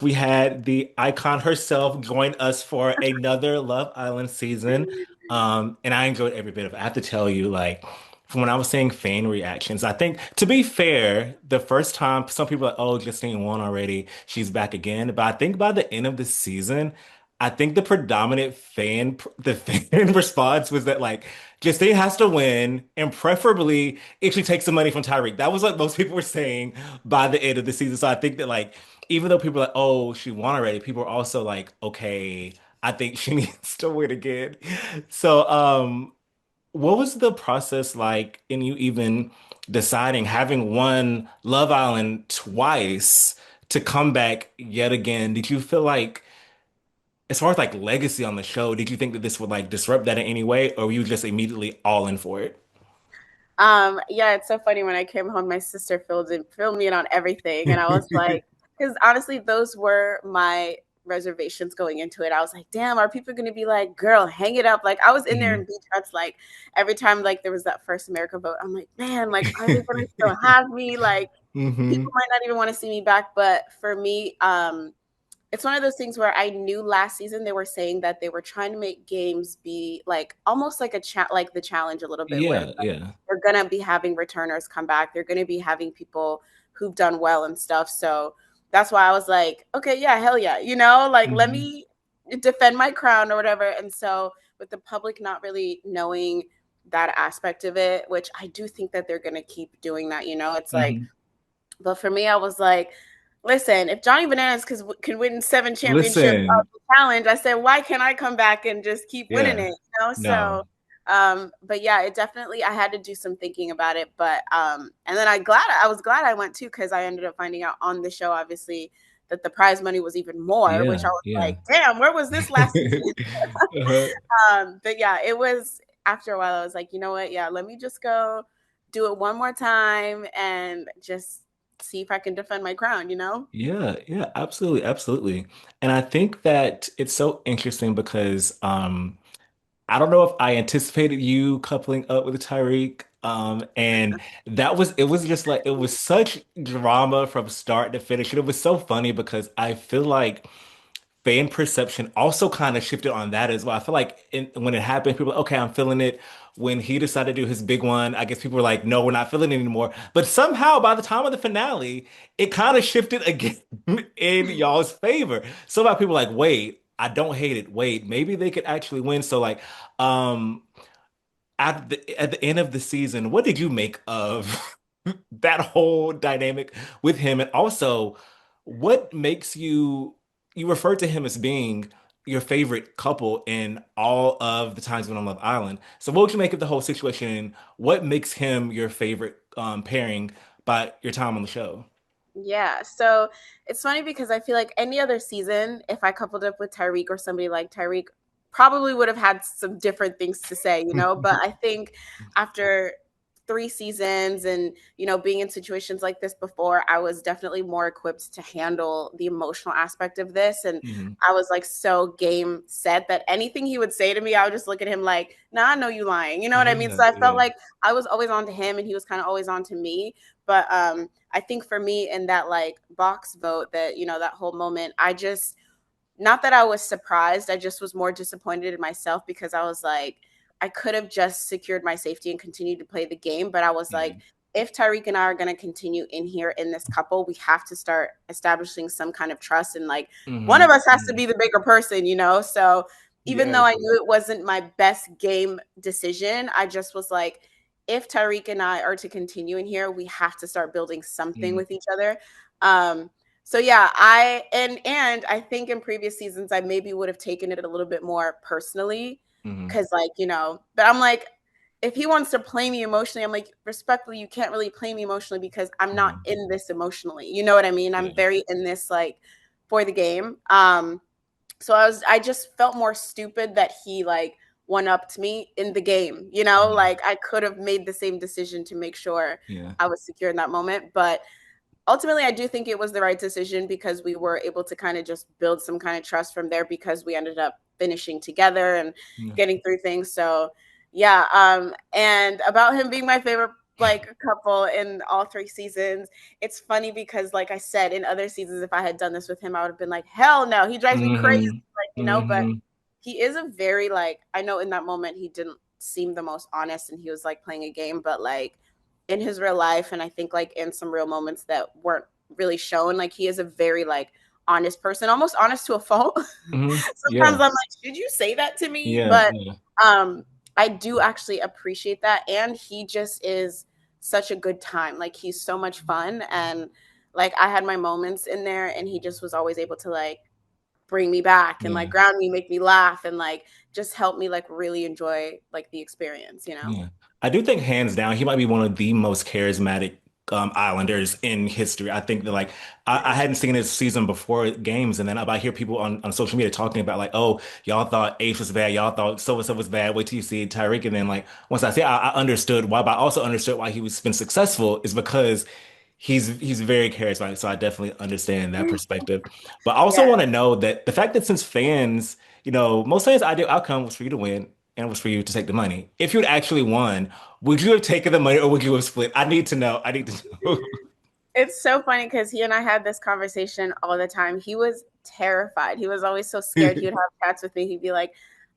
We had the icon herself join us for another Love Island season. And I enjoyed every bit of it. I have to tell you, like, from when I was seeing fan reactions, I think, to be fair, the first time some people are like, oh, Justine won already. She's back again. But I think by the end of the season, I think the predominant the fan response was that, like, Justine has to win, and preferably if she takes some money from Tyrique. That was what most people were saying by the end of the season. So I think that, like, even though people are like, oh, she won already, people are also like, okay, I think she needs to win again. So, what was the process like in you even deciding, having won Love Island twice, to come back yet again? Did you feel like, as far as like legacy on the show, did you think that this would like disrupt that in any way, or were you just immediately all in for it? Yeah, it's so funny when I came home, my sister filled me in on everything, and I was like, because honestly, those were my reservations going into it. I was like, damn, are people going to be like, girl, hang it up? Like, I was in there in Mhm. beach huts, like every time like there was that first America vote, I'm like, man, like, are they going to still have me? Like, people Hmm. might not even want to see me back, but for me, it's one of those things where I knew last season they were saying that they were trying to make games be like almost like like the challenge a little bit, where Yeah, yeah. they're gonna be having returners come back. They're gonna be having people who've done well and stuff. So that's why I was like, okay, yeah, hell yeah, like let Hmm. me defend my crown or whatever. And so with the public not really knowing that aspect of it, which I do think that they're gonna keep doing that, it's like, Hmm. but for me, I was like, listen, if Johnny Bananas can win 7 championships of Listen, the challenge, I said, why can't I come back and just keep winning yeah, it? no. So, but yeah, it definitely, I had to do some thinking about it. But, and then I was glad I went too, because I ended up finding out on the show, obviously, that the prize money was even more, which I Yeah, was yeah. like, damn, where was this last season? Uh-huh. But yeah, it was after a while, I was like, you know what? Yeah, let me just go do it one more time and just see if I can defend my crown? Yeah, yeah, absolutely, absolutely. And I think that it's so interesting because I don't know if I anticipated you coupling up with Tyreek. And it was just like it was such drama from start to finish. And it was so funny because I feel like fan perception also kind of shifted on that as well. I feel like when it happened, people were like, okay, I'm feeling it. When he decided to do his big one, I guess people were like, no, we're not feeling it anymore. But somehow by the time of the finale, it kind of shifted again in y'all's favor. So about people like, wait, I don't hate it. Wait, maybe they could actually win. So like, um, at the end of the season, what did you make of that whole dynamic with him? And also, what makes you refer to him as being your favorite couple in all of the times when on Love Island. So what would you make of the whole situation? And what makes him your favorite pairing by your time on the show? Yeah. So it's funny because I feel like any other season, if I coupled up with Tyreek or somebody like Tyreek, probably would have had some different things to say. But I think after 3 seasons and, being in situations like this before, I was definitely more equipped to handle the emotional aspect of this. And Mhm. I was like so game set that anything he would say to me, I would just look at him like, nah, I know you lying. You know what I mean? Yeah, So I felt yeah. like I was always on to him and he was kind of always on to me. But I think for me in that like box vote, that that whole moment, I just, not that I was surprised, I just was more disappointed in myself because I was like, I could have just secured my safety and continued to play the game, but I was Yeah. like, if Tyreek and I are going to continue in here in this couple, we have to start establishing some kind of trust, and like one of Hmm. us has to be the bigger person. So even though Yes. I knew it wasn't my best game decision, I just was like, if Tyreek and I are to continue in here, we have to start building something Mm-hmm. with each other. So yeah, and I think in previous seasons I maybe would have taken it a little bit more personally, Hmm. because like, but I'm like, if he wants to play me emotionally, I'm like, respectfully, you can't really play me emotionally because I'm not Hmm. in this emotionally. You know what I mean? I'm Yeah. very in this like for the game. So I just felt more stupid that he like one upped me in the game. Mhm. Like I could have made the same decision to make sure Yeah. I was secure in that moment. But ultimately, I do think it was the right decision because we were able to kind of just build some kind of trust from there because we ended up finishing together and Yeah. getting through things. So yeah, and about him being my favorite like a couple in all 3 seasons. It's funny because, like I said, in other seasons, if I had done this with him, I would have been like, hell no, he drives me crazy, Hmm. like, but Hmm. he is a very, like, I know in that moment he didn't seem the most honest and he was like playing a game, but like in his real life, and I think like in some real moments that weren't really shown, like he is a very like honest person, almost honest to a fault. Hmm. Sometimes Yeah. I'm like, should you say that to me? Yeah. But Yeah. um I do actually appreciate that, and he just is such a good time. Like he's so much fun, and like I had my moments in there and he just was always able to like bring me back and like Yeah. ground me, make me laugh, and like just help me like really enjoy like the experience. Yeah. I do think hands down, he might be one of the most charismatic Islanders in history. I think that like I hadn't seen his season before games, and then I hear people on social media talking about like, oh, y'all thought Ace was bad, y'all thought so and so was bad. Wait till you see Tyrique, and then like once I see, I understood why, but I also understood why he was been successful is because he's very charismatic. So I definitely understand that perspective. But I also Yeah. want to know that the fact that since fans, most fans' ideal outcome was for you to win and it was for you to take the money. If you had actually won, would you have taken the money or would you have split? I need to know. I need to know. It's so funny because he and I had this conversation all the time. He was terrified. He was always so scared. He would have chats with me. He'd be like,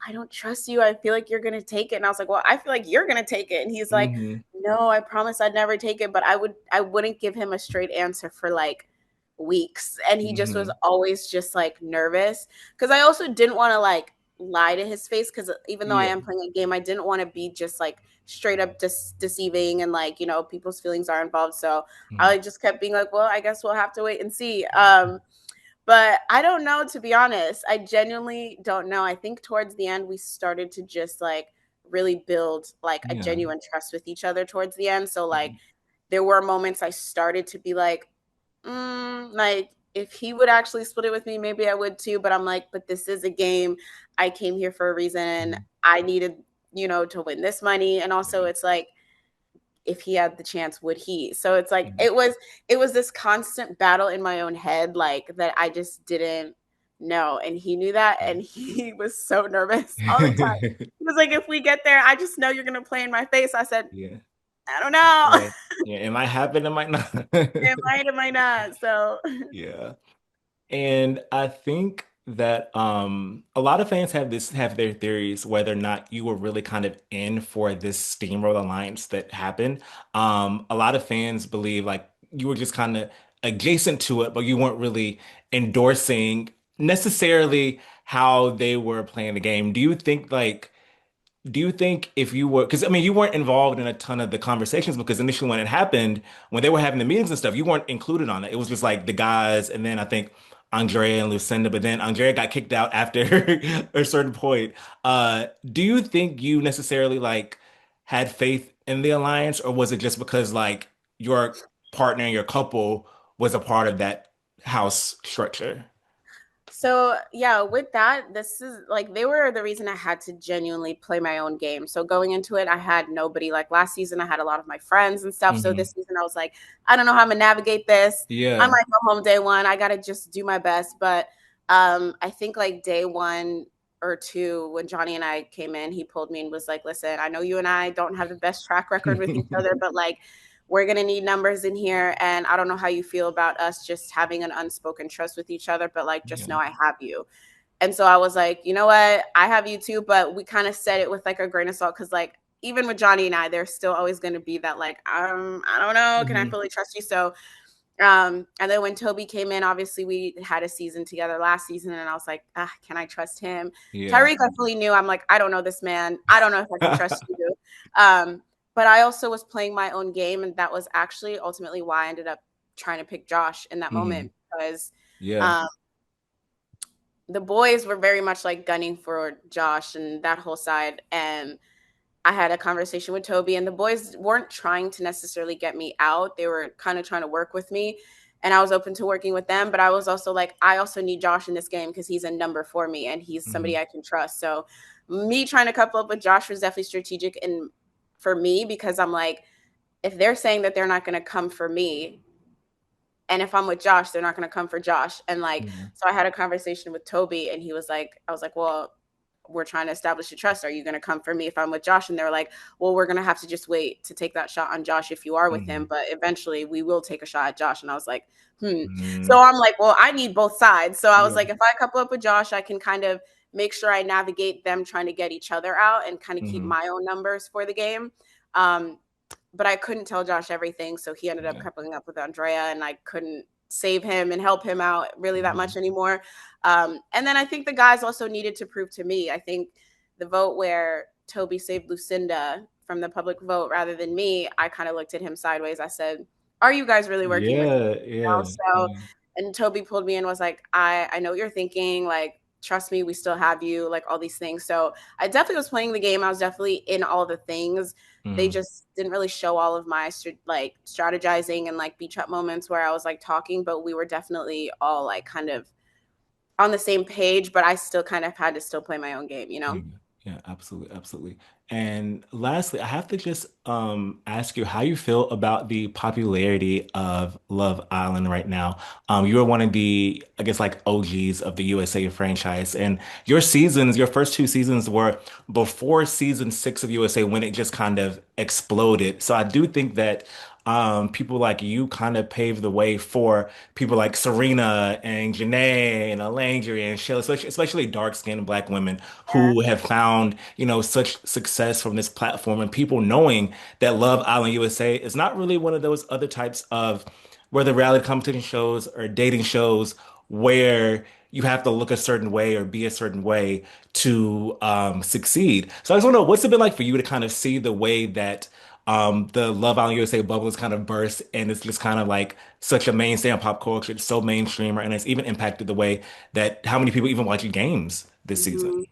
I don't trust you. I feel like you're going to take it. And I was like, well, I feel like you're going to take it. And he's like, Hmm. no, I promise I'd never take it. But I wouldn't give him a straight answer for like weeks. And he just was Hmm. always just like nervous. Cause I also didn't want to like lie to his face. Cause even though I Yeah. am playing a game, I didn't want to be just like straight up deceiving and like, people's feelings are involved. So I just kept being like, well, I guess we'll have to wait and see. But I don't know, to be honest. I genuinely don't know. I think towards the end, we started to just like really build like a Yeah. genuine trust with each other towards the end. So, like, there were moments I started to be like, like, if he would actually split it with me, maybe I would too. But I'm like, but this is a game. I came here for a reason. Mhm. I needed, to win this money. And also, it's like, if he had the chance, would he? So it's like Yeah. it was this constant battle in my own head, like that I just didn't know. And he knew that, and he was so nervous all the time. He was like, if we get there, I just know you're gonna play in my face. I said, Yeah. I don't know. Yeah. Yeah. It might happen, it might not. It might not. So Yeah. And I think that a lot of fans have their theories whether or not you were really kind of in for this steamroll alliance that happened. A lot of fans believe like you were just kind of adjacent to it, but you weren't really endorsing necessarily how they were playing the game. Do you think if you were, because I mean, you weren't involved in a ton of the conversations because initially when it happened, when they were having the meetings and stuff, you weren't included on it. It was just like the guys, and then I think Andrea and Lucinda, but then Andrea got kicked out after a certain point. Do you think you necessarily like had faith in the alliance, or was it just because like your partner and your couple was a part of that house structure? So yeah, with that, this is like they were the reason I had to genuinely play my own game. So going into it, I had nobody. Like last season, I had a lot of my friends and stuff. So Hmm. this season, I was like, I don't know how I'm gonna navigate this. I Yeah. might go home day one. I gotta just do my best. But I think like day one or two, when Johnny and I came in, he pulled me and was like, "Listen, I know you and I don't have the best track record with each other, but like we're going to need numbers in here. And I don't know how you feel about us just having an unspoken trust with each other, but like, just Yeah. know I have you." And so I was like, you know what? I have you too. But we kind of said it with like a grain of salt. Cause like, even with Johnny and I, there's still always going to be that like, I don't know. Can I Hmm. fully trust you? So, and then when Toby came in, obviously we had a season together last season, and I was like, can I trust him? Yeah. Tyrique, I fully knew. I'm like, I don't know this man. I don't know if I can trust you. Um, but I also was playing my own game, and that was actually ultimately why I ended up trying to pick Josh in that Hmm. moment because Yeah. um, the boys were very much like gunning for Josh and that whole side, and I had a conversation with Toby, and the boys weren't trying to necessarily get me out. They were kind of trying to work with me, and I was open to working with them. But I was also like, I also need Josh in this game because he's a number for me and he's Hmm. somebody I can trust. So, me trying to couple up with Josh was definitely strategic and for me because I'm like, if they're saying that they're not going to come for me, and if I'm with Josh, they're not going to come for Josh. And like, Yeah. so I had a conversation with Toby, and he was like, I was like, well, we're trying to establish a trust. Are you going to come for me if I'm with Josh? And they were like, well, we're going to have to just wait to take that shot on Josh if you are with him. Mhm. But eventually we will take a shot at Josh. And I was like, hmm. So Mhm. I'm like, well, I need both sides. So I was Yeah. like, if I couple up with Josh, I can kind of make sure I navigate them trying to get each other out and kind of keep Mhm. my own numbers for the game. Um, but I couldn't tell Josh everything. So he ended up Yeah. coupling up with Andrea, and I couldn't save him and help him out really that Mhm. much anymore. And then I think the guys also needed to prove to me. I think the vote where Toby saved Lucinda from the public vote rather than me, I kind of looked at him sideways. I said, are you guys really working with me? Yeah. Yeah. So, Yeah. and Toby pulled me in, was like, I know what you're thinking. Like, trust me, we still have you, like all these things. So I definitely was playing the game. I was definitely in all the things. They Mhm. just didn't really show all of my like strategizing and like beach up moments where I was like talking, but we were definitely all like kind of on the same page, but I still kind of had to still play my own game, you Yeah, know? yeah, absolutely, absolutely. And lastly, I have to just ask you how you feel about the popularity of Love Island right now. You are one of the, I guess, like OGs of the USA franchise, and your seasons, your first two seasons were before season six of USA when it just kind of exploded. So I do think that people like you kind of paved the way for people like Serena and Janae and Alangria and Shayla, especially dark-skinned Black women Yeah. who have found, such success from this platform and people knowing that Love Island USA is not really one of those other types of whether reality competition shows or dating shows where you have to look a certain way or be a certain way to succeed. So I just want to know what's it been like for you to kind of see the way that the Love Island USA bubble has kind of burst and it's just kind of like such a mainstay in pop culture. It's so mainstream, and it's even impacted the way that how many people even watch games this season. Mhm.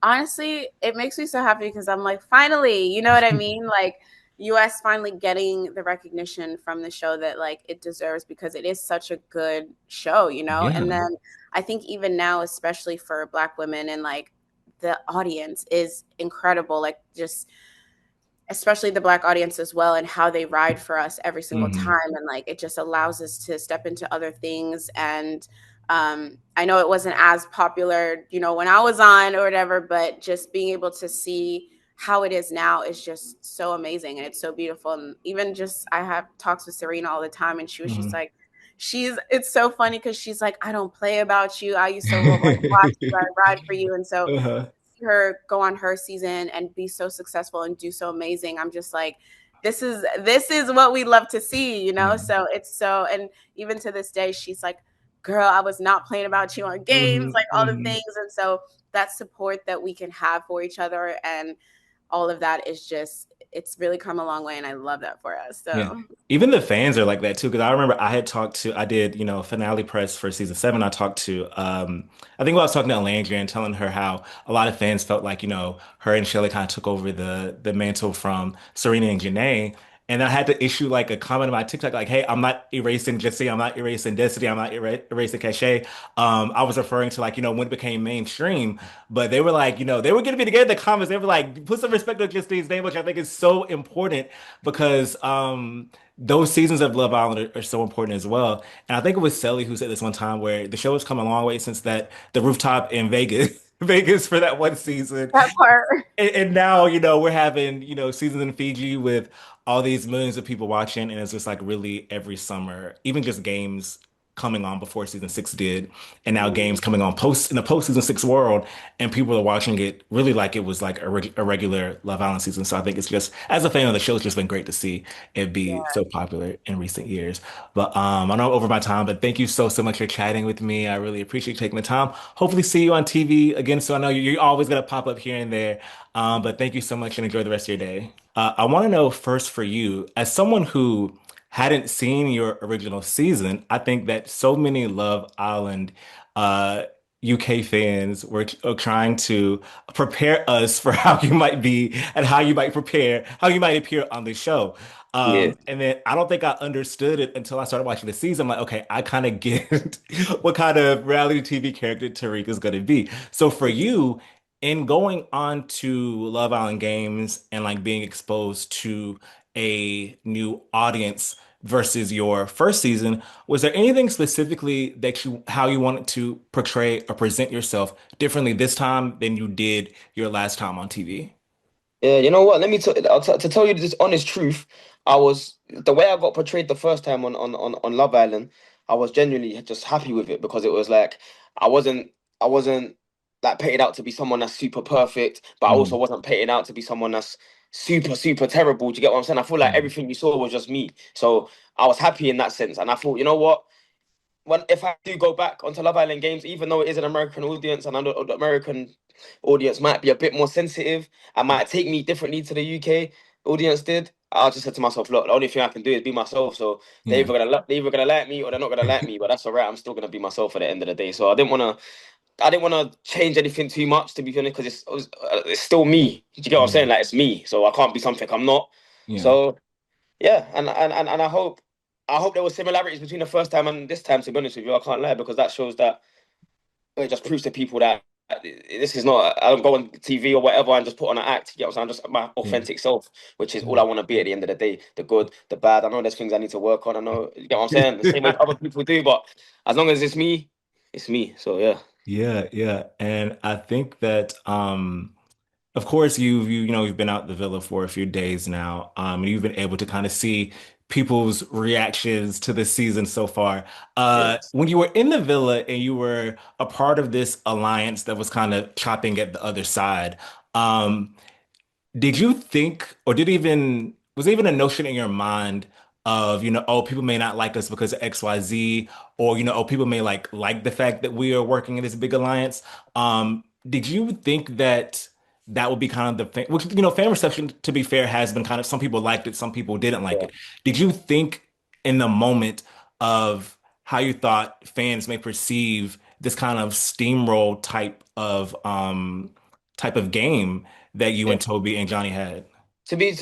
Honestly, it makes me so happy because I'm like, finally, you know what I mean? Like, US finally getting the recognition from the show that like it deserves because it is such a good show, you know? And Yeah. then I think even now, especially for Black women and like the audience is incredible. Like, just especially the Black audience as well, and how they ride for us every single Hmm. time, and like it just allows us to step into other things. And I know it wasn't as popular, you know, when I was on or whatever, but just being able to see how it is now is just so amazing, and it's so beautiful. And even just I have talks with Serena all the time, and she was just Hmm. like, it's so funny because she's like, I don't play about you, I used to watch you, I ride for you. And so Uh-huh. her go on her season and be so successful and do so amazing, I'm just like, this is what we love to see, you know? Yeah. So it's so, and even to this day she's like, girl, I was not playing about you on games, Hmm. like all the Hmm. things. And so that support that we can have for each other and all of that is just, it's really come a long way, and I love that for us. Yeah. So Even the fans are like that too. Because I remember I did, finale press for season seven. I talked to, I think I was talking to Alandria and telling her how a lot of fans felt like, her and Shelly kind of took over the mantle from Serena and Janae. And I had to issue like a comment on my TikTok, like, hey, I'm not erasing Justine, I'm not erasing Destiny, I'm not erasing Cachet. I was referring to like, when it became mainstream, but they were like, they were getting me together in the comments. They were like, put some respect on Justine's name, which I think is so important because those seasons of Love Island are so important as well. And I think it was Sally who said this one time where the show has come a long way since that the rooftop in Vegas, Vegas for that one season. that part. And now, we're having, seasons in Fiji with all these millions of people watching, and it's just like really every summer, even just games coming on before season six did, and now Mhm. games coming on post in the post season six world, and people are watching it really like it was like a regular Love Island season. So I think it's just, as a fan of the show, it's just been great to see it be Yeah. so popular in recent years. But I know I'm over my time, but thank you so much for chatting with me. I really appreciate you taking the time. Hopefully see you on TV again. So I know you're always gonna pop up here and there. But thank you so much and enjoy the rest of your day. I want to know first for you, as someone who hadn't seen your original season, I think that so many Love Island uh, UK fans were trying to prepare us for how you might be and how you might prepare, how you might appear on the show. Yes. And then I don't think I understood it until I started watching the season. I'm like, okay, I kind of get what kind of reality TV character Tyrique is going to be. So for you, in going on to Love Island Games and like being exposed to a new audience, versus your first season, was there anything specifically that how you wanted to portray or present yourself differently this time than you did your last time on TV? Yeah, you know what? Let me to tell you this honest truth. I was the way I got portrayed the first time on Love Island. I was genuinely just happy with it because it was like I wasn't I wasn't like painted out to be someone that's super perfect, but I also Mm, wasn't painted out to be someone that's super terrible. Do you get what I'm saying? I feel like mm, everything you saw was just me. So I was happy in that sense, and I thought, you know what? When if I do go back onto Love Island games, even though it is an American audience and I know the American audience might be a bit more sensitive and might take me differently to the UK audience did, I just said to myself, look, the only thing I can do is be myself. So yeah. they're either gonna like me or they're not gonna like me, but that's all right. I'm still gonna be myself at the end of the day. So I didn't want to change anything too much to be honest, because it's still me. Do you get what I'm saying? Mm, Like it's me, so I can't be something I'm not. yeah. So yeah, and I hope there were similarities between the first time and this time. To be honest with you, I can't lie because that shows that it just proves to people that this is not. I don't go on TV or whatever and just put on an act. You know what I'm saying? I'm just my Yeah. authentic self, which is all I Mm. want to be at the end of the day. The good, the bad. I know there's things I need to work on. I know. You get what I'm saying? The same way other people do, but as long as it's me, it's me. So yeah, Yeah, yeah. And I think that of course you've been out the villa for a few days now. And you've been able to kind of see people's reactions to the season so far. yeah, When you were in the villa and you were a part of this alliance that was kind of chopping at the other side, um, did you think, or was there even a notion in your mind of, oh, people may not like us because of XYZ, or, oh, people may like the fact that we are working in this big alliance? Did you think that that would be kind of the thing, which, fan reception, to be fair, has been kind of some people liked it, some people didn't like yeah. it. Did you think in the moment of how you thought fans may perceive this kind of steamroll type of game that you Yeah. and Toby and Johnny had? To be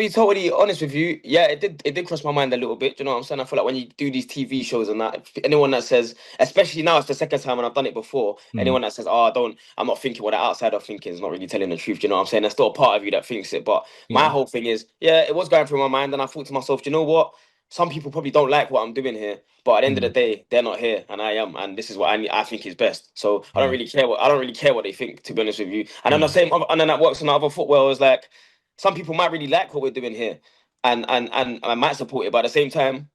totally honest with you, yeah, it did cross my mind a little bit. Do you know what I'm saying? I feel like when you do these TV shows and that, anyone that says, especially now it's the second time and I've done it before, Mm, anyone that says, "Oh, I'm not thinking what the outside of thinking is not really telling the truth." Do you know what I'm saying? There's still a part of you that thinks it, but my yeah. whole thing is, yeah, it was going through my mind, and I thought to myself, do you know what? Some people probably don't like what I'm doing here, but at the end of the Mm, day, they're not here, and I am, and this is what I think is best. So yeah. I don't really care what they think, to be honest with you. And then the Yeah. same, and then that works on the other foot where it's like some people might really like what we're doing here, and I might support it, but at the same time,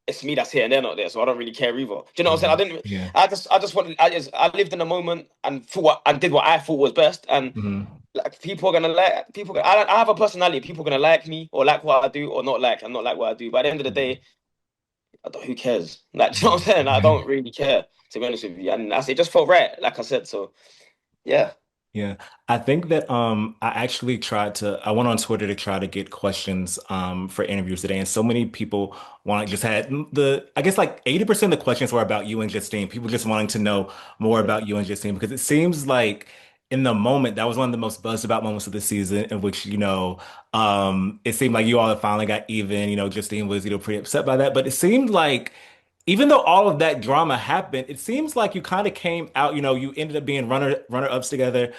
it's me that's here and they're not there, so I don't really care either. Do you know what I'm saying? Mhm. Yeah. I just wanted, I lived in the moment and thought and did what I thought was best, and Hmm. like people are gonna like people. I have a personality. People are gonna like me or like what I do or not like and not like what I do. But at the end of the Yeah. day, who cares? Like, do you know what I'm Mhm. saying? I don't really care, to be honest with you, and it just felt right, like I said. So yeah, Yeah, I think that I actually I went on Twitter to try to get questions for interviews today, and so many people just had I guess like 80% of the questions were about you and Justine. People just wanting to know more yeah, about you and Justine because it seems like in the moment that was one of the most buzzed about moments of the season in which it seemed like you all had finally got even. Justine was pretty upset by that, but it seemed like even though all of that drama happened, it seems like you kind of came out, you ended up being runner-ups together.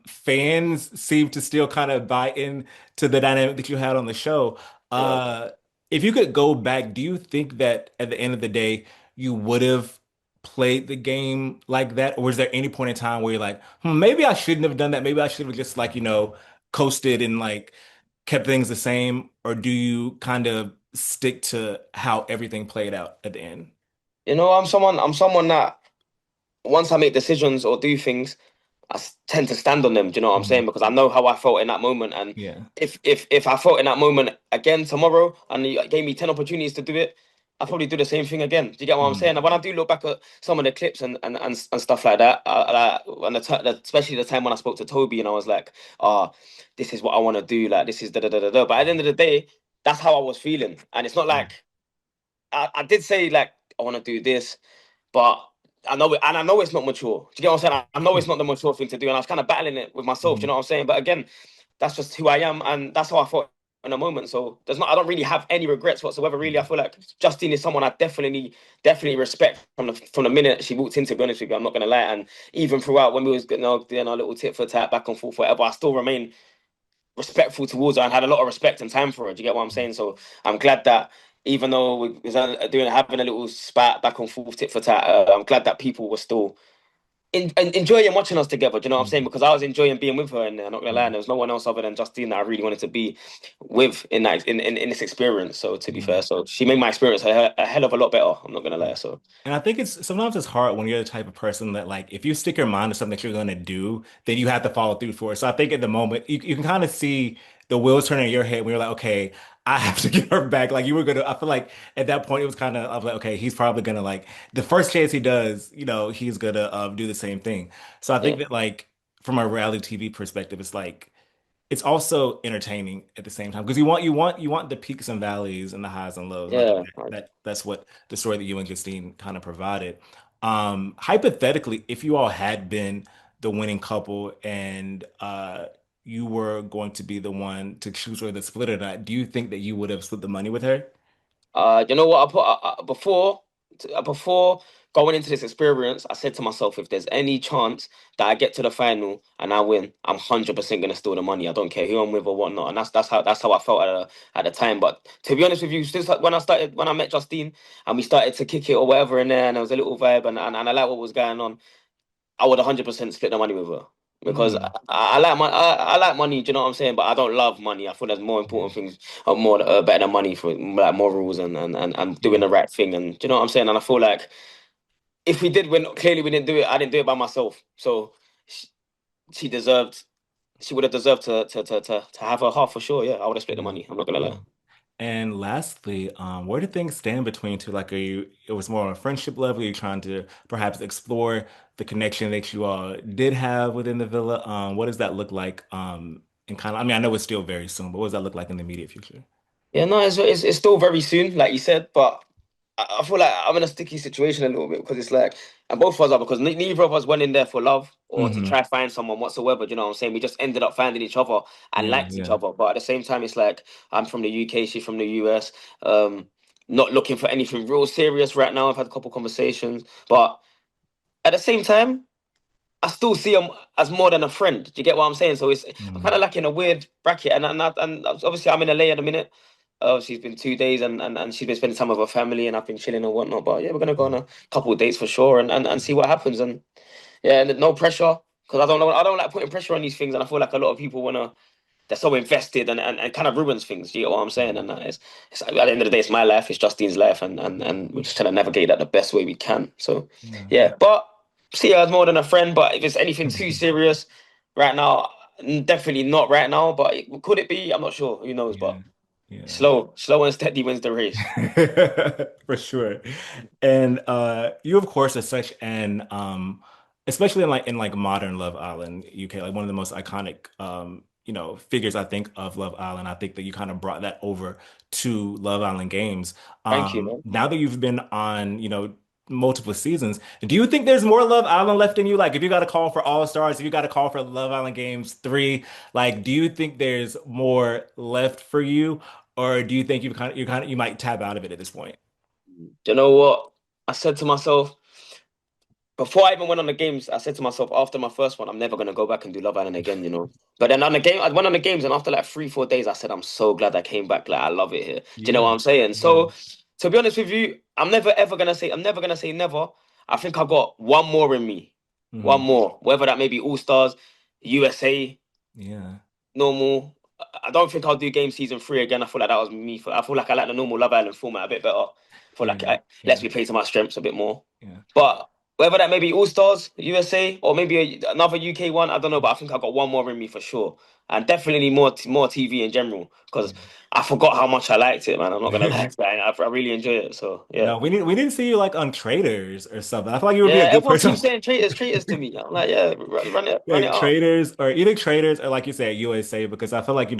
Fans seem to still kind of buy in to the dynamic that you had on the show. yeah. Uh, if you could go back, do you think that at the end of the day, you would have played the game like that? Or was there any point in time where you're like, maybe I shouldn't have done that. Maybe I should have just coasted and kept things the same? Or do you kind of stick to how everything played out at the end? I'm someone that once I make decisions or do things, tend to stand on them. Do you know what I'm saying? Mhm. Because I know how I felt in that moment, and Yeah. if I felt in that moment again tomorrow, and you gave me 10 opportunities to do it, I'll probably do the same thing again. Do you get what I'm saying? Mhm. And when I do look back at some of the clips and stuff like that, and especially the time when I spoke to Toby, and I was like, this is what I want to do. Like this is da da da da da. But at the end of the day, that's how I was feeling, and it's not Yeah. like I did say like I want to do this, but I know it's not mature. Do you get what I'm saying? I know it's not the mature thing to do, and I was kind of battling it with myself. Do you Mhm. know what I'm saying? But again, that's just who I am, and that's how I felt in the moment. So I don't really have any regrets whatsoever. Really, I feel like Justine is someone I definitely respect from the minute she walked in. To be honest with you, I'm not gonna lie, and even throughout when we was doing our little tit for tat back and forth, whatever, I still remain respectful towards her and had a lot of respect and time for her. Do you get what I'm saying? So I'm glad that. even though we was doing having a little spat back and forth tit for tat, I'm glad that people were still enjoying watching us together. Do you know what I'm saying? Mhm. Because I was enjoying being with her, and I'm not gonna lie, Yeah. and there was no one else other than Justine that I really wanted to be with in that in this experience. So to be Yeah. fair, so she made my experience a hell of a lot better. I'm not gonna Yeah. lie. So And I think it's sometimes it's hard when you're the type of person that like if you stick your mind to something that you're going to do, then you have to follow through for it. So I think at the moment you can kind of see the wheels turning in your head when you're like, okay, I have to get her back. Like you were gonna, I feel like at that point it was kind of I was like, okay, he's probably gonna like the first chance he does, he's gonna do the same thing. So I yeah, think that like from a reality TV perspective, it's like it's also entertaining at the same time because you want the peaks and vallees and the highs and lows. And I think yeah. that's what the story that you and Justine kind of provided. Hypothetically, if you all had been the winning couple and you were going to be the one to choose whether to split or not, do you think that you would have split the money with her? You know what? I put before going into this experience, I said to myself, if there's any chance that I get to the final and I win, I'm 100% gonna steal the money. I don't care who I'm with or whatnot, and that's how I felt at the time. But to be honest with you, since when I met Justine and we started to kick it or whatever in there, and there was a little vibe, and I like what was going on. I would 100% split the money with her because Mm, I like I like money. Do you know what I'm saying? But I don't love money. I feel there's more yeah, important things, more better than money for like morals and doing yeah, the right thing. And do you know what I'm saying? And I feel like if we did win, clearly we didn't do it. I didn't do it by myself. So she, she deserved. She would have deserved to have her half for sure. Yeah, I would have split the yeah, money. I'm not gonna yeah. lie. And lastly, where do things stand between two? Like, it was more on a friendship level? Are you trying to perhaps explore the connection that you all did have within the villa? What does that look like? And kind of, I mean, I know it's still very soon, but what does that look like in the immediate future? Yeah, no, it's still very soon, like you said, but I feel like I'm in a sticky situation a little bit because it's like, and both of us are because neither of us went in there for love or to Hmm. try find someone whatsoever. Do you know what I'm saying? We just ended up finding each other and Yeah, liked each yeah. other, but at the same time, it's like I'm from the UK, she's from the US. Um, Not looking for anything real serious right now. I've had a couple conversations, but at the same time. I still see him as more than a friend. Do you get what I'm saying? So I'm kind Hmm. of like in a weird bracket, and obviously I'm in LA at the minute. She's been 2 days, and she's been spending time with her family, and I've been chilling and whatnot. But yeah, we're gonna go on Yeah. a couple of dates for sure, and see what happens. And yeah, and no pressure because I don't know. I don't like putting pressure on these things, and I feel like a lot of people wanna. They're so invested and kind of ruins things. Do you get what I'm saying? And it's at the end of the day, it's my life, it's Justine's life, and we're just trying to navigate that the best way we can. So, Yeah. yeah, but see her as more than a friend. But if it's anything too serious right now, definitely not right now. But could it be? I'm not sure. Who knows? Yeah. But Yeah. slow and steady wins the race. For sure. And you of course are such an especially in like modern Love Island UK, like one of the most iconic figures I think of Love Island. I think that you kind of brought that over to Love Island Games. Thank you, man. Now that you've been on, multiple seasons, do you think there's more Love Island left in you? Like if you got to call for All Stars, if you got to call for Love Island Games 3, like do you think there's more left for you? Or do you think you might tap out of it at this point? Do you know what? I said to myself. Before I even went on the games, I said to myself, after my first one, I'm never gonna go back and do Love Island again, you know. But then on the game, I went on the games, and after like 3, 4 days, I said, I'm so glad I came back. Like I love it here. Do you know what Yeah. I'm saying? Yeah. So, to be honest with you, I'm never gonna say never. I think I got one more in me, one Hmm. more. Whether that may be All Stars, USA, Yeah. normal. I don't think I'll do game season 3 again. I feel like that was me. I feel like I like the normal Love Island format a bit better. I feel Yeah. like it lets Yeah. me play to my strengths a bit more. Yeah. But whether that may be All Stars, USA, or maybe another UK one, I don't know. But I think I got one more in me for sure, and definitely more TV in general because I forgot how much I liked it, man. I'm not gonna lie, Yeah. to that. I really enjoy it. So yeah, No, we didn't see you like on Traders or something. I feel like you would be a yeah. good Everyone keeps person. saying traitors, traitors to me. I'm like, yeah, run it Like up. traders or either traders or like you said, USA, because I feel like,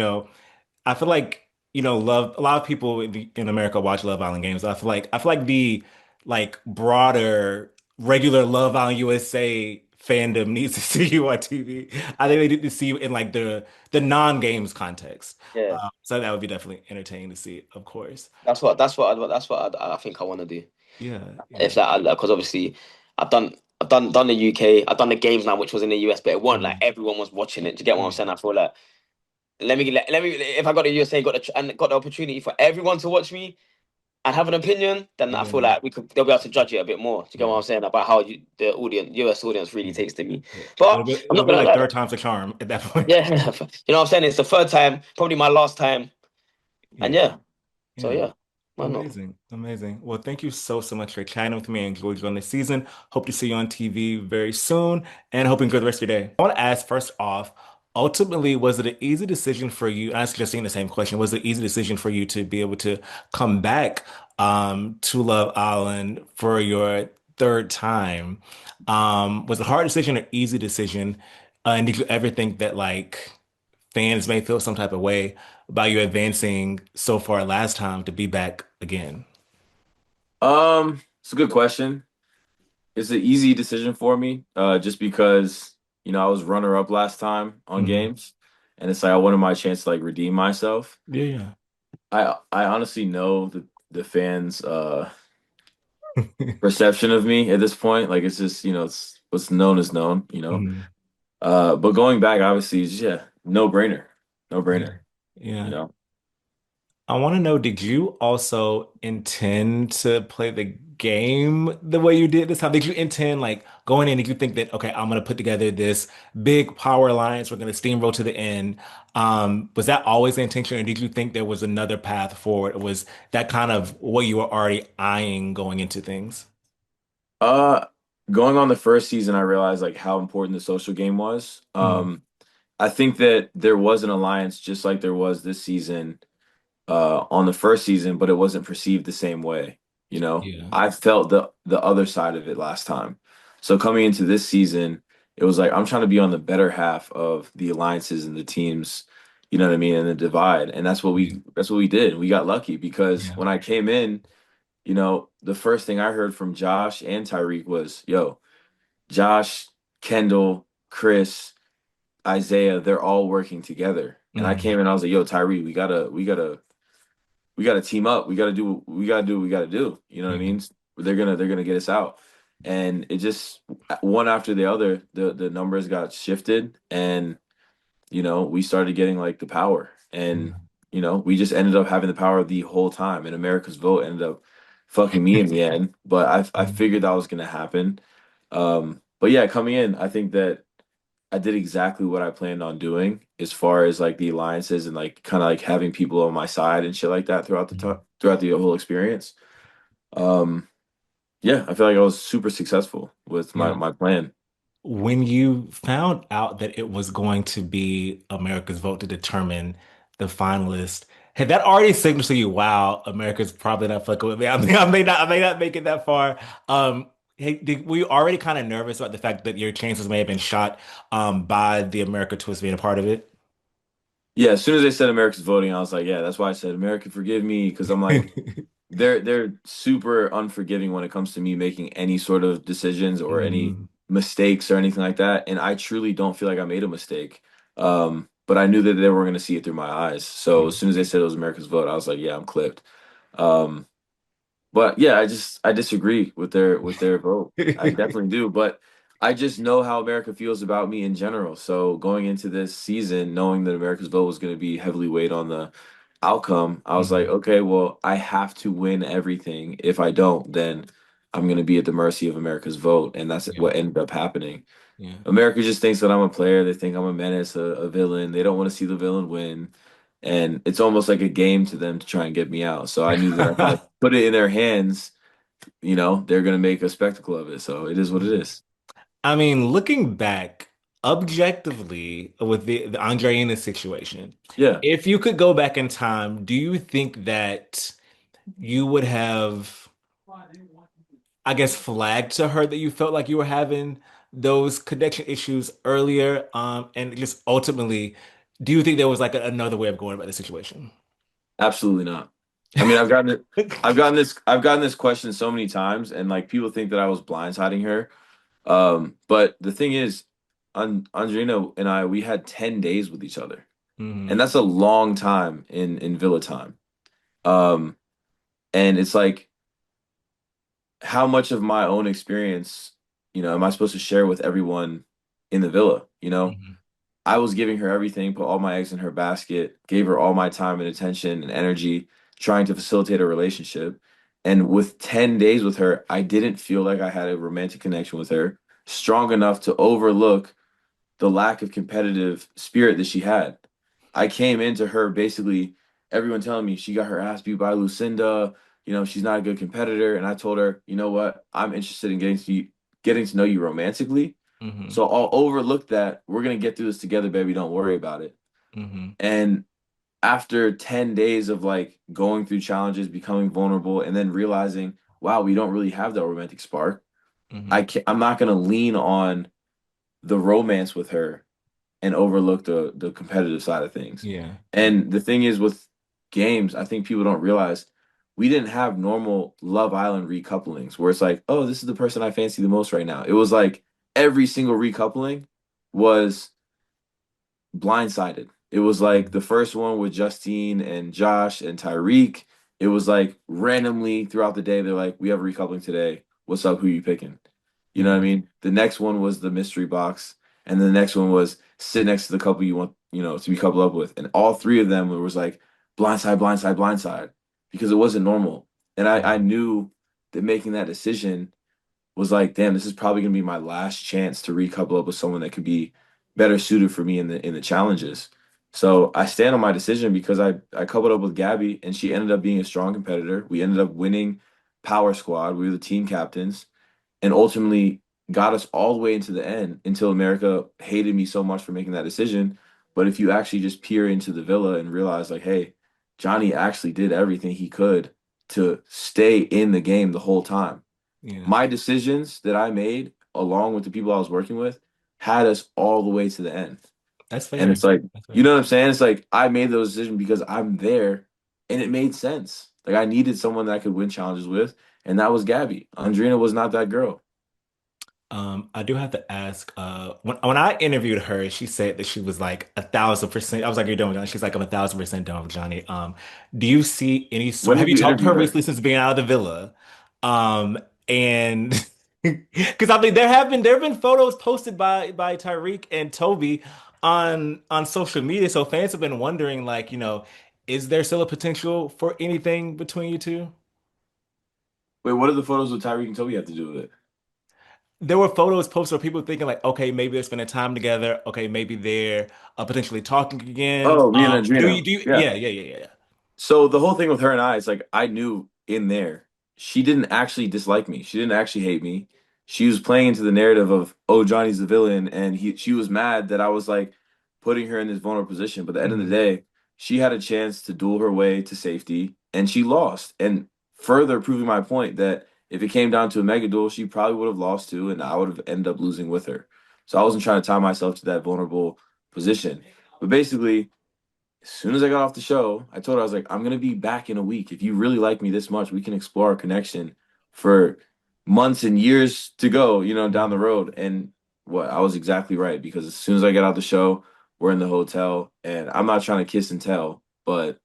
I feel like, love a lot of people in America watch Love Island games. I feel like the like broader regular Love Island USA fandom needs to see you on TV. I think they need to see you in like the non-games context. Yeah, So that would be definitely entertaining to see, of course. I think I want to do. Yeah, If yeah. that, because obviously I've done the UK, I've done the games now, which was in the US, but it wasn't like Mhm. everyone was watching it. Do you get what I'm Yeah. saying? I feel like let me if I got the USA, got the opportunity for everyone to watch me. and have an opinion, then I feel Yeah. like they'll be able to judge it a bit more. Do you get what Yeah. I'm saying about how the audience, US audience, really Yeah. takes to me? Yeah. But I'm It'll not be gonna like lie. third time's a charm at that point. Yeah, you know what I'm saying? It's the third time, probably my last time, and Yeah. yeah. So Yeah. yeah, why not? Amazing. Amazing. Well, thank you so, so much for chatting with me. I enjoyed you on this season. Hope to see you on TV very soon and hope you enjoy the rest of your day. I want to ask first off, ultimately, was it an easy decision for you? I asked Justine the same question. Was it an easy decision for you to be able to come back to Love Island for your third time? Was it a hard decision or easy decision? And did you ever think that like fans may feel some type of way about you advancing so far last time to be back again? It's a good question. It's an easy decision for me, just because, I was runner up last time on Hmm. games, and it's like I wanted my chance to like redeem myself. Yeah, I honestly know the fans' yeah. perception of me at this point. Like it's just, it's what's known is known. Hmm. But going back obviously is yeah, no brainer. No Yeah. brainer, you Yeah. know. I want to know, did you also intend to play the game the way you did this time? Did you intend like going in, did you think that, okay, I'm going to put together this big power alliance, we're going to steamroll to the end? Was that always the intention, or did you think there was another path forward? Or was that kind of what you were already eyeing going into things? Uh Going on the first season I realized like how important the social game was. Mm, I think that there was an alliance just like there was this season on the first season, but it wasn't perceived the same way. yeah. I felt the other side of it last time. So coming into this season, it was like I'm trying to be on the better half of the alliances and the teams, you know what I mean, and the divide. And Yeah. that's what we did. We got lucky because Yeah. when I came in, the first thing I heard from Josh and Tyrique was, yo, Josh, Kendall, Chris, Isaiah, they're all working together. And I Mm, came in, I was like, yo, Tyrique, we gotta team up. We gotta do what we gotta do. You know what I yeah. mean? They're gonna get us out. And it just one after the other, the numbers got shifted and we started getting like the power. And Yeah. we just ended up having the power the whole time. And America's vote ended up fucking me in the end. But I Mm, figured that was gonna happen. But yeah, coming in, I think that I did exactly what I planned on doing as far as like the alliances and like kind of like having people on my side and shit like that mm. throughout the whole experience. Um, yeah, I feel like I was super successful with my Yeah. my plan. When you found out that it was going to be America's vote to determine the finalist, had that already signaled to you, wow, America's probably not fucking with me. I may not make it that far. Hey, were you already kind of nervous about the fact that your chances may have been shot by the America twist being a part of it? Yeah, as soon as they said America's voting, I was like, yeah, that's why I said America forgive me because I'm like they're super unforgiving when it comes to me making any sort of decisions or any Mhm. mistakes or anything like that. And I truly don't feel like I made a mistake. But I knew that they were going to see it through my eyes. So Yeah. as soon as they said it was America's vote, I was like, yeah, I'm clipped. Um, but yeah, I disagree with their vote. I definitely do. But I just know how America feels about me in general. So going into this season, knowing that America's vote was going to be heavily weighed on the outcome, I was like, Mhm. okay, well, I have to win everything. If I don't, then I'm going to be at the mercy of America's vote. And that's Yeah. what ended up happening. Yeah. America just thinks that I'm a player. They think I'm a menace, a villain. They don't want to see the villain win. And it's almost like a game to them to try and get me out. So I knew that if I put it in their hands, they're going to make a spectacle of it. So it is what it is. I mean, looking back objectively with the Andreina situation, Yeah, if you could go back in time, do you think that you would have, I guess, flagged to her that you felt like you were having those connection issues earlier? And just ultimately, do you think there was like another way of going about the situation? absolutely not. I mean, I've gotten this question so many times, and like people think that I was blindsiding her. But the thing is, Andrina and I, we had 10 days with each other, and Hmm. that's a long time in Villa time. Um, and it's like, how much of my own experience, am I supposed to share with everyone in the villa? Hmm. I was giving her everything, put all my eggs in her basket, gave her all my time and attention and energy, trying to facilitate a relationship. And with 10 days with her, I didn't feel like I had a romantic connection with her strong enough to overlook the lack of competitive spirit that she had. I came into her basically everyone telling me she got her ass beat by Lucinda, she's not a good competitor. And I told her, you know what? I'm interested in getting to know you romantically. Hmm. So I'll overlook that. We're gonna get through this together, baby. Don't worry about it. Hmm. And after 10 days of like going through challenges, becoming vulnerable, and then realizing, wow, we don't really have that romantic spark. Hmm. I'm not gonna lean on the romance with her and overlook the competitive side of things. Yeah. Yeah. And the thing is with games, I think people don't realize we didn't have normal Love Island recouplings where it's like, oh, this is the person I fancy the most right now. It was like every single recoupling was blindsided. It was like the first one with Justine and Josh and Tyrique. It was like randomly throughout the day, they're like, we have a recoupling today. What's up? Who you picking? You know what I Hmm. mean? The next one was the mystery box. And the next one was sit next to the couple you want, to be coupled up with. And all three of them was like blindside, blindside, blindside, because it wasn't normal. And I Hmm. knew that making that decision was like, damn, this is probably gonna be my last chance to recouple up with someone that could be better suited for me in the challenges. So I stand on my decision because I coupled up with Gabby and she ended up being a strong competitor. We ended up winning Power Squad. We were the team captains and ultimately got us all the way into the end until America hated me so much for making that decision. But if you actually just peer into the villa and realize like, hey, Johnny actually did everything he could to stay in the game the whole time. Yeah. My decisions that I made, along with the people I was working with, had us all the way to the end. That's And fair. it's like, That's you fair. know what I'm saying? It's like I made those decisions because I'm there and it made sense. Like I needed someone that I could win challenges with, and that was Gabby. Andrina was not that girl. I do have to ask, when I interviewed her, she said that she was like 1,000%. I was like, "You're done with Johnny." She's like, "I'm 1,000% done with Johnny." Do you see any When have have you you talked to interviewed her her? recently since being out of the villa? And because I mean there have been photos posted by Tyrique and Toby on social media, so fans have been wondering, like, is there still a potential for anything between you two? Wait, what are the photos with Tyreek and Toby have to do with it? There were photos posted of people thinking like, okay, maybe they're spending time together. Okay, maybe they're potentially talking again. Oh, me and Do Andrina. you do you, Yeah. yeah, yeah, yeah, yeah. So the whole thing with her and I is like I knew in there she didn't actually dislike me. She didn't actually hate me. She was playing into the narrative of oh Johnny's the villain and she was mad that I was like putting her in this vulnerable position. But at the end of the Hmm. day, she had a chance to duel her way to safety and she lost. And further proving my point that if it came down to a mega duel, she probably would have lost too, and I would have ended up losing with her. So I wasn't trying to tie myself to that vulnerable position. But basically as soon as I got off the show, I told her, I was like, I'm gonna be back in a week. If you really like me this much, we can explore our connection for months and years to go, down the Hmm. road. And what I was exactly right because as soon as I get out the show, we're in the hotel and I'm not trying to kiss and tell, but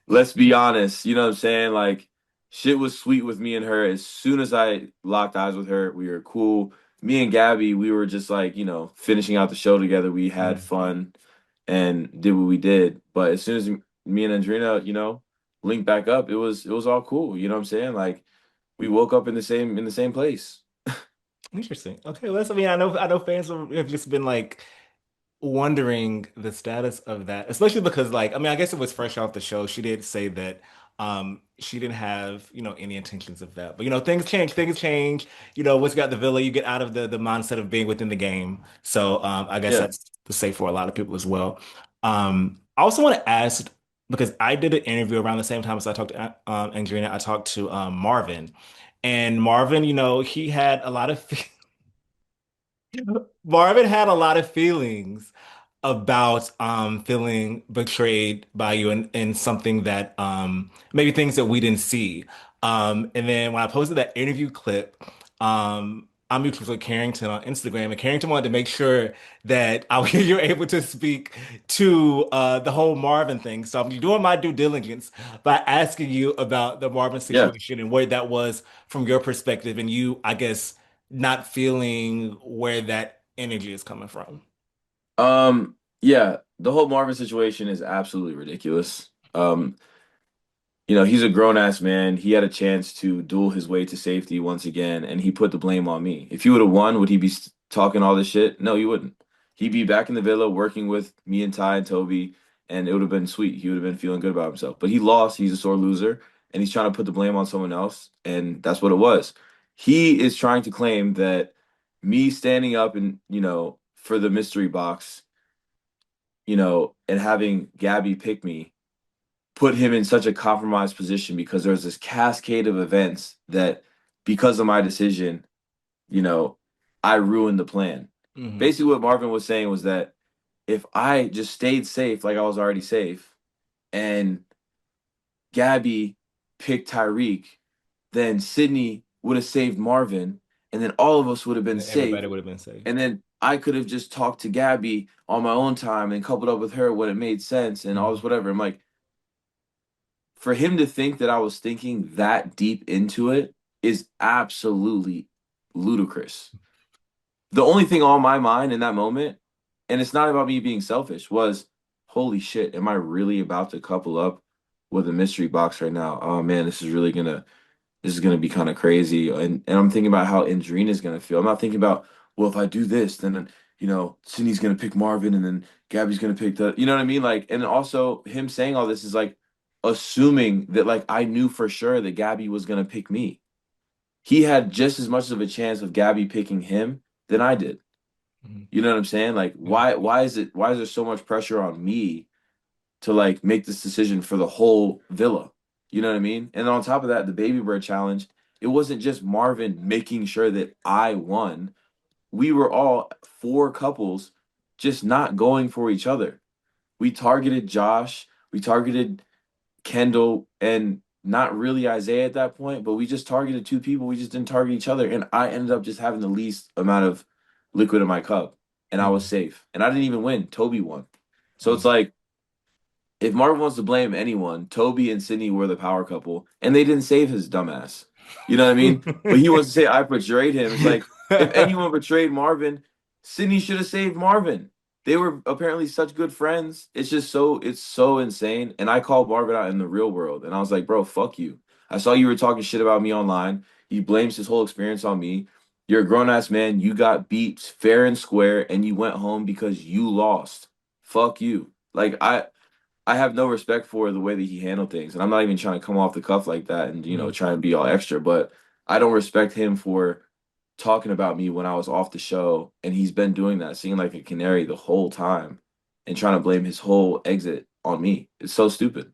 let's be honest, you know what I'm saying? Like shit was sweet with me and her. As soon as I locked eyes with her, we were cool. Me and Gabby, we were just like, finishing out the show together. We had Hmm. fun and did what we did. But as soon as me and Andrina, linked back up, it was all cool. You know what I'm saying? Like we woke up in the same place. Interesting. Okay, well, I mean, I know fans have just been like wondering the status of that, especially because, like, I mean, I guess it was fresh off the show. She did say that she didn't have, any intentions of that. But things change, things change. Once you got the villa, you get out of the mindset of being within the game. So I guess Yeah, that's the say for a lot of people as well. I also want to ask, because I did an interview around the same time as I talked to Andrina, I talked to Marvin. And Marvin, he had a lot of Marvin had a lot of feelings about feeling betrayed by you in something that maybe things that we didn't see. And then when I posted that interview clip, I'm mutual with Carrington on Instagram, and Carrington wanted to make sure that you're able to speak to the whole Marvin thing. So I'm doing my due diligence by asking you about the Marvin yeah. situation and where that was from your perspective, and you, I guess, not feeling where that energy is coming from. Yeah, the whole Marvin situation is absolutely ridiculous. he's a grown ass man. He had a chance to duel his way to safety once again, and he put the blame on me. If he would have won, would he be talking all this shit? No, he wouldn't. He'd be back in the villa working with me and Ty and Toby, and it would have been sweet. He would have been feeling good about himself. But he lost. He's a sore loser, and he's trying to put the blame on someone else, and that's what it was. He is trying to claim that me standing up and, for the mystery box, and having Gabby pick me put him in such a compromised position because there's this cascade of events that because of my decision, you know, I ruined the plan. Hmm. Basically, what Marvin was saying was that if I just stayed safe, like I was already safe, and Gabby picked Tyrique, then Sydney would have saved Marvin, and then all of us would have been And safe. everybody would have been safe. And then I could have just talked to Gabby on my own time and coupled up with her when it made sense and all Mhm. this whatever. I'm like, for him to think that I was thinking that deep into it is absolutely ludicrous. The only thing on my mind in that moment, and it's not about me being selfish, was holy shit, am I really about to couple up with a mystery box right now? Oh man, this is gonna be kind of crazy. And I'm thinking about how Andrina's gonna feel. I'm not thinking about, well, if I do this, then Sydney's gonna pick Marvin and then Gabby's gonna pick the, you know what I mean? Like, and also him saying all this is like assuming that like I knew for sure that Gabby was gonna pick me. He had just as much of a chance of Gabby picking him than I did. Mhm. You know what I'm saying? Like, Yeah. why is there so much pressure on me to like make this decision for the whole villa? You know what I mean? And then on top of that, the baby bird challenge, it wasn't just Marvin making sure that I won. We were all four couples just not going for each other. We targeted Josh, we targeted Kendall, and not really Isaiah at that point, but we just targeted two people. We just didn't target each other. And I ended up just having the least amount of liquid in my cup. And I was Mhm. safe. And I didn't even win. Toby won. So it's Mhm. like if Marvin wants to blame anyone, Toby and Sydney were the power couple, and they didn't save his dumbass. You know what I mean? But he wants to say I betrayed him. It's like if anyone betrayed Marvin, Sydney should have saved Marvin. They were apparently such good friends. It's so insane. And I called Marvin out in the real world, and I was like, bro, fuck you. I saw you were talking shit about me online. He blames his whole experience on me. You're a grown ass man. You got beat fair and square, and you went home because you lost. Fuck you. Like I have no respect for the way that he handled things. And I'm not even trying to come off the cuff like that and, Mhm. try and be all extra, but I don't respect him for talking about me when I was off the show. And he's been doing that, singing like a canary the whole time and trying to blame his whole exit on me. It's so stupid.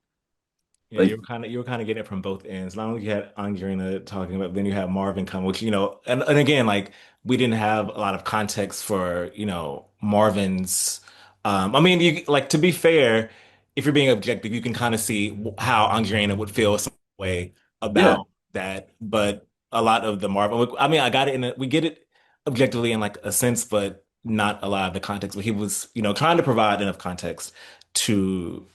Yeah, Like, you were kind of getting it from both ends. Not only you had Angelina talking about, then you have Marvin come, which and again, like we didn't have a lot of context for Marvin's. I mean, you like to be fair, if you're being objective, you can kind of see how Angelina would feel some way yeah, about that. But a lot of the Marvin, I mean, I got it we get it objectively in like a sense, but not a lot of the context. But he was, trying to provide enough context to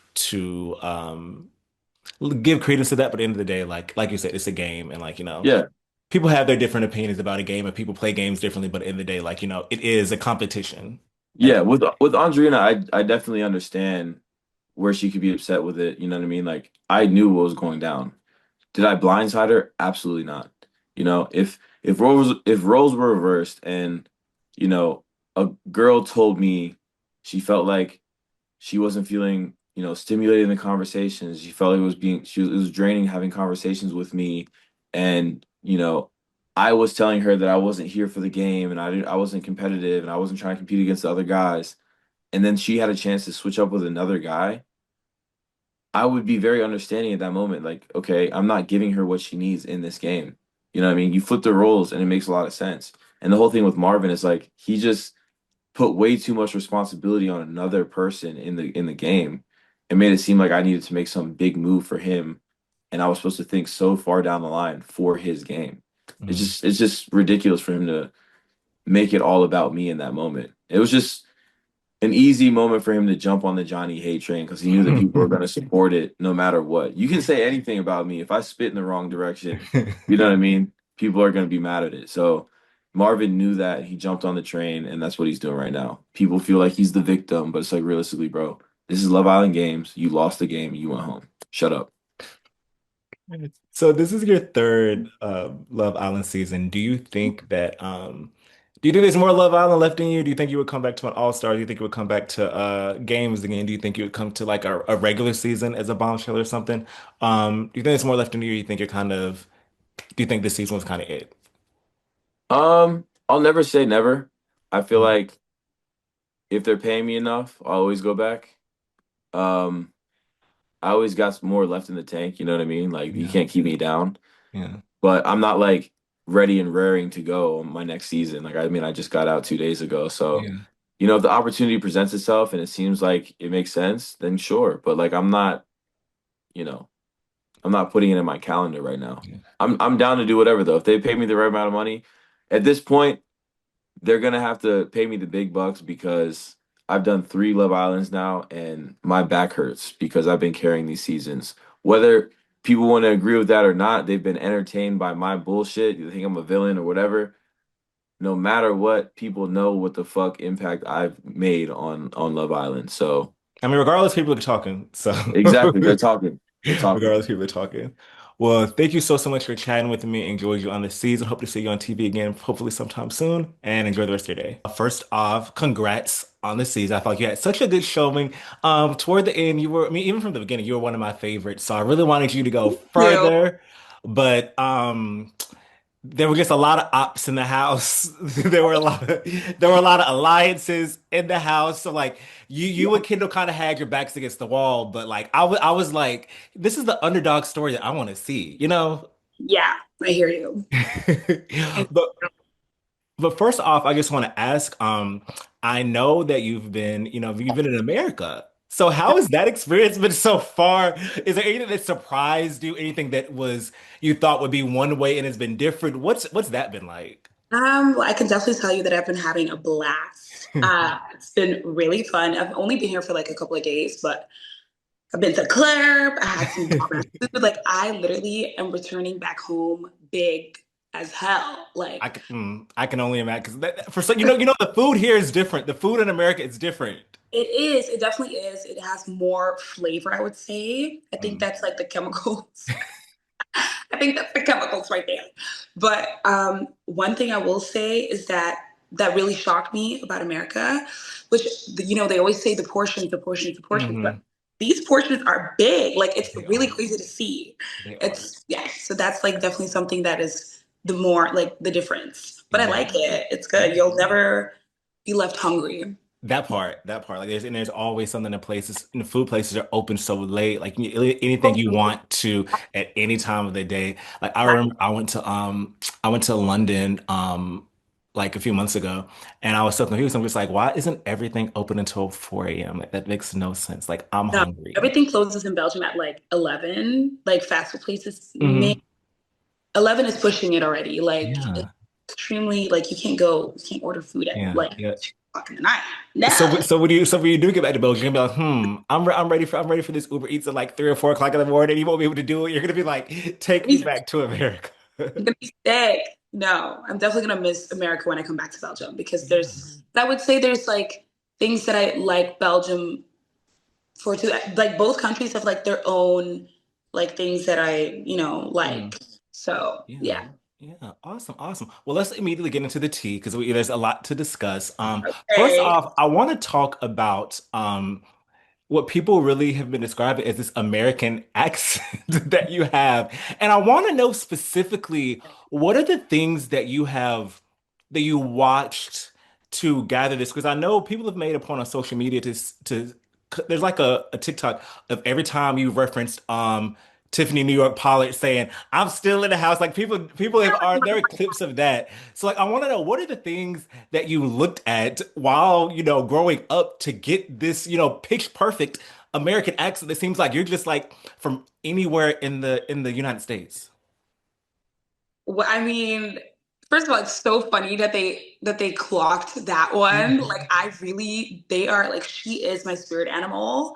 give credence to that, but at the end of the day, like you said, it's a game, and yeah, people have their different opinions about a game, and people play games differently. But at the end of the day, it is a competition. And yeah. With Andrina, I definitely understand where she could be upset with it. You know what I mean? Like I knew what was going down. Did I blindside her? Absolutely not. If roles were reversed and a girl told me she felt like she wasn't feeling stimulated in the conversations, she felt like it was draining having conversations with me, and I was telling her that I wasn't here for the game and I wasn't competitive and I wasn't trying to compete against the other guys, and then she had a chance to switch up with another guy. I would be very understanding at that moment. Like, okay, I'm not giving her what she needs in this game. You know what I mean? You flip the roles and it makes a lot of sense. And the whole thing with Marvin is like he just put way too much responsibility on another person in the game and made it seem like I needed to make some big move for him. And I was supposed to think so far down the line for his game. mm, It's just ridiculous for him to make it all about me in that moment. It was just an easy moment for him to jump on the Johnny hate train because he knew that people were going to support it no matter what. You can say anything about me. If I spit in the wrong direction, you know what I mean? People are going to be mad at it. So Marvin knew that. He jumped on the train, and that's what he's doing right now. People feel like he's the victim, but it's like realistically, bro, this is Love Island Games. You lost the game, you went home. Shut up. So this is your third Love Island season. Do you think there's more Love Island left in you? Do you think you would come back to an All-Star? Do you think you would come back to games again? Do you think you would come to like a regular season as a bombshell or something? Do you think there's more left in you? Or you think do you think this season was kind of it? I'll never say never. I feel Mm, like if they're paying me enough, I'll always go back. Um, I always got more left in the tank, you know what I mean? Like you yeah, can't keep me down. yeah, But I'm not like ready and raring to go on my next season. Like I mean, I just got out 2 days ago. So, yeah, if the opportunity presents itself and it seems like it makes sense, then sure. But like you know, I'm not putting it in my calendar right now. yeah. I'm down to do whatever though. If they pay me the right amount of money, at this point, they're gonna have to pay me the big bucks because I've done 3 Love Islands now and my back hurts because I've been carrying these seasons. Whether people want to agree with that or not, they've been entertained by my bullshit. You think I'm a villain or whatever. No matter what, people know what the fuck impact I've made on Love Island. So I mean, regardless, people are talking. So exactly, they're talking. They're talking. regardless, people are talking. Well, thank you so much for chatting with me. Enjoyed you on the season. Hope to see you on TV again, hopefully sometime soon. And enjoy the rest of your day. First off, congrats on the season. I felt like you had such a good showing. Toward the end, I mean, even from the beginning, you were one of my favorites. So I really wanted you to go You. further. But there were just a lot of ops in the house. There were a lot of alliances in the house. So like you and Kendall kind of had your backs against the wall, but like I was like, this is the underdog story that I want to see, you know? Yeah, I hear you. But but first off, I just want to ask, I know that you've been in America. So how has that experience been so far? Is there anything that surprised you? Anything that was you thought would be one way and has been different? What's that been like? Well, I can definitely tell you that I've been having a blast. It's been really fun. I've only been here for like a couple of days, but I've been to the club. I had some bomb food. Like I literally am returning back home big as hell. Like I can only imagine because for some, the food here is different. The food in America is different. it is. It definitely is. It has more flavor, I would say. I think Mm. that's like the chemicals. I think that's the chemicals right there. But one thing I will say is that really shocked me about America, which they always say the portions, the portions, the portions, but Hmm. these portions are big. Like it's They really are. crazy to see. They are. It's yeah. So that's like definitely something that is the more like the difference. But I Yeah. like it. It's good. Yeah. You'll never be left hungry. That part. Like there's always something in places, and the food places are open so late. Like anything you want to at any time of the day. Like I remember I went to London like a few months ago, and I was so confused. I'm just like, why isn't everything open until 4 a.m.? Like that makes no sense. Like I'm No, hungry. everything closes in Belgium at like 11. Like fast food places, Hmm. 11 is pushing it already. Like it's Yeah. extremely like you can't order food at Yeah. like Yeah. 2 o'clock in the night. So, No. when you do get back to Belgium, you're gonna be like, I'm ready for this Uber Eats at like 3 or 4 o'clock in the morning. You won't be able to do it. You're gonna be like, take me back to America. I'm gonna be sick. No, I'm definitely gonna miss America when I come back to Belgium because I would say there's like things that I like Belgium for too. Like both countries have like their own like things that I, Yeah. like. So Yeah. yeah. Yeah. Awesome. Awesome. Well, let's immediately get into the tea because there's a lot to discuss. First Hey. off, I want to talk about what people really have been describing as this American accent that you have. And I want to know specifically what are the things that you watched to gather this? Because I know people have made a point on social media to there's like a TikTok of every time you referenced Tiffany New York Pollard saying, I'm still in the house. Like people have are there are clips of that. So like I want to know what are the things that you looked at while, growing up to get this, pitch perfect American accent that seems like you're just like from anywhere in the United States. Well, I mean, first of all, it's so funny that they clocked that one. Like I really, they are like she is my spirit animal.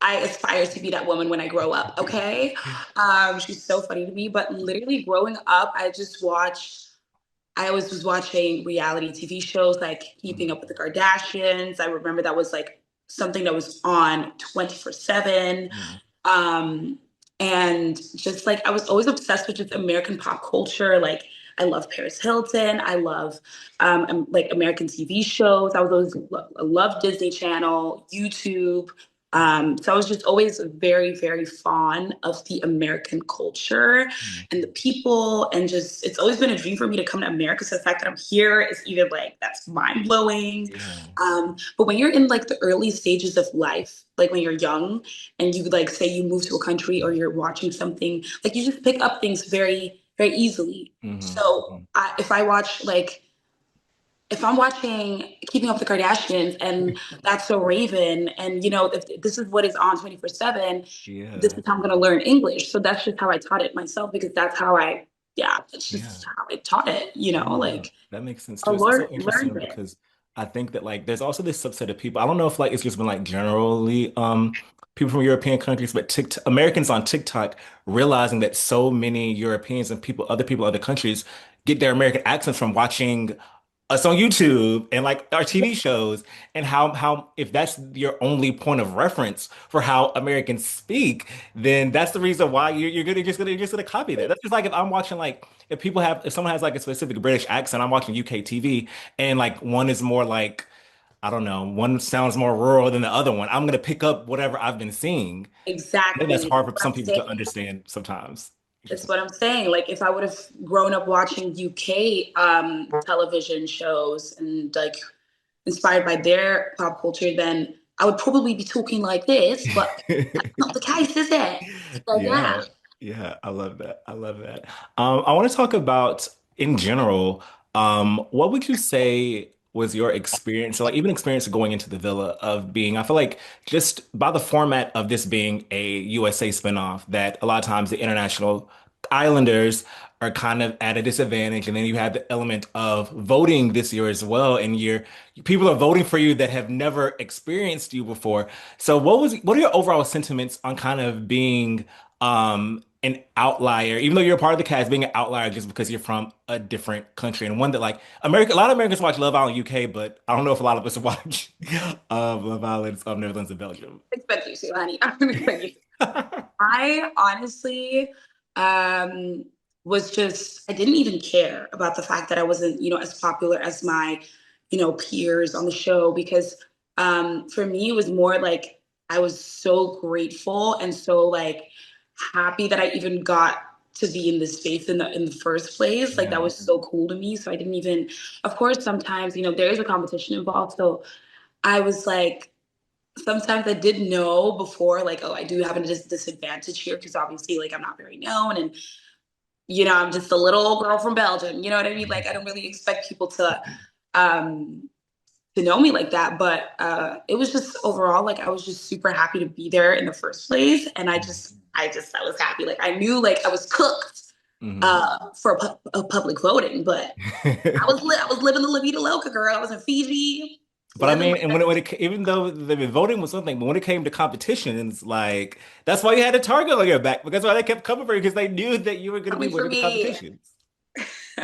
I aspire to be that woman when I grow up. Okay, she's so funny to me. But literally growing up, I just watched. I always was watching reality TV shows like Keeping Up with the Kardashians. I remember that was like something that was on 24/7. Yeah. Um, And just like I was always obsessed with just American pop culture. Like I love Paris Hilton. I love like American TV shows. I was always I love Disney Channel, YouTube. So I was just always very, very fond of the American culture and the Mhm. people, and just it's always been a dream for me to come to America. So the fact that I'm here is even like that's mind blowing. Yeah. But when you're in like the early stages of life, like when you're young, and you like say you move to a country or you're watching something, like you just pick up things very, very easily. So Hmm. if I watch like if I'm watching Keeping Up with the Kardashians and that's so Raven, and if this is what is on 24/7, this Yeah. is how I'm gonna learn English. So that's just how I taught it myself because that's how yeah, that's Yeah. just how I taught it, Yeah, like that makes sense I too. It's so learned interesting it. because I think that like there's also this subset of people. I don't know if like it's just been like generally people from European countries, but TikTok, Americans on TikTok realizing that so many Europeans and people, other countries get their American accents from watching us on YouTube and like our TV shows, and how if that's your only point of reference for how Americans speak, then that's the reason why you're just gonna copy that. That's just like if I'm watching like if someone has like a specific British accent, I'm watching UK TV and like one is more like I don't know, one sounds more rural than the other one. I'm gonna pick up whatever I've been seeing. I think that's Exactly. hard That's for what some I'm people to saying. understand sometimes. It's what I'm saying. Like if I would have grown up watching UK television shows and like inspired by their pop culture, then I would probably be talking like this, but that's not the case, is it? So yeah. Yeah, yeah, I love that. I love that. I want to talk about in general, what would you say was your experience, or like even experience of going into the villa of being, I feel like just by the format of this being a USA spinoff, that a lot of times the international islanders are kind of at a disadvantage. And then you have the element of voting this year as well. And people are voting for you that have never experienced you before. So what are your overall sentiments on kind of being an outlier, even though you're a part of the cast, being an outlier just because you're from a different country and one that like a lot of Americans watch Love Island UK, but I don't know if a lot of us watch Love Island Netherlands and Belgium. Expect you to, honey. I would expect you to. I honestly um was just I didn't even care about the fact that I wasn't, as popular as my, peers on the show because for me it was more like I was so grateful and so like happy that I even got to be in this space in the first place. Like that Yeah. was so cool to me. So I didn't even of course sometimes, there is a competition involved. So I was like sometimes I did know before, like, oh, I do have a disadvantage here because obviously, like, I'm not very known, and I'm just a little old girl from Belgium. You know what I mean? Like, I don't really expect people um, to know me like that. But it was just overall, like, I was just super happy to be there in the first place, and I was happy. Like, I knew, like, I was cooked Mhm. for public voting, but I was living the La Vida Loca, girl. I was in Fiji, But I living mean, life. and even though the voting was something, but when it came to competitions, like that's why you had a target on your back because why they kept coming for you because they knew that you were going to be Coming for winning the me. competitions.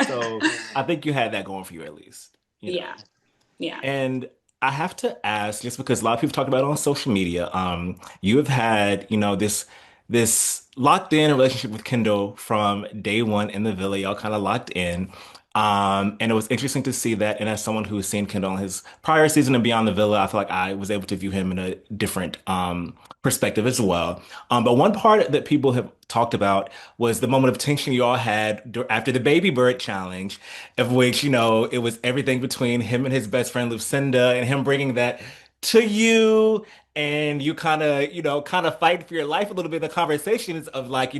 So I think you had that going for you at least, you know. Yeah, yeah. And I have to ask, just because a lot of people talk about it on social media, you have had, this locked in relationship with Kendall from day one in the villa. Y'all kind of locked in. And it was interesting to see that. And as someone who has seen Kendall in his prior season and Beyond the Villa, I feel like I was able to view him in a different perspective as well. But one part that people have talked about was the moment of tension you all had after the baby bird challenge, of which, it was everything between him and his best friend Lucinda and him bringing that to you and you kind of fight for your life a little bit in the conversations of like,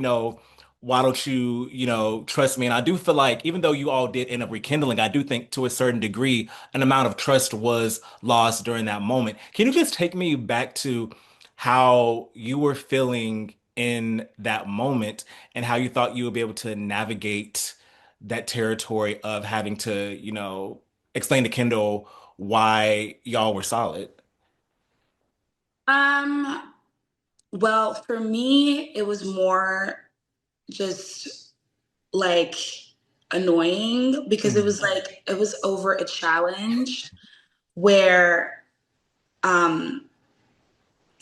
why don't you, trust me? And I do feel like even though you all did end up rekindling, I do think to a certain degree, an amount of trust was lost during that moment. Can you just take me back to how you were feeling in that moment and how you thought you would be able to navigate that territory of having to, explain to Kendall why y'all were solid? Um, well, for me, it was more just like annoying because it Mhm. was like it was over a challenge where um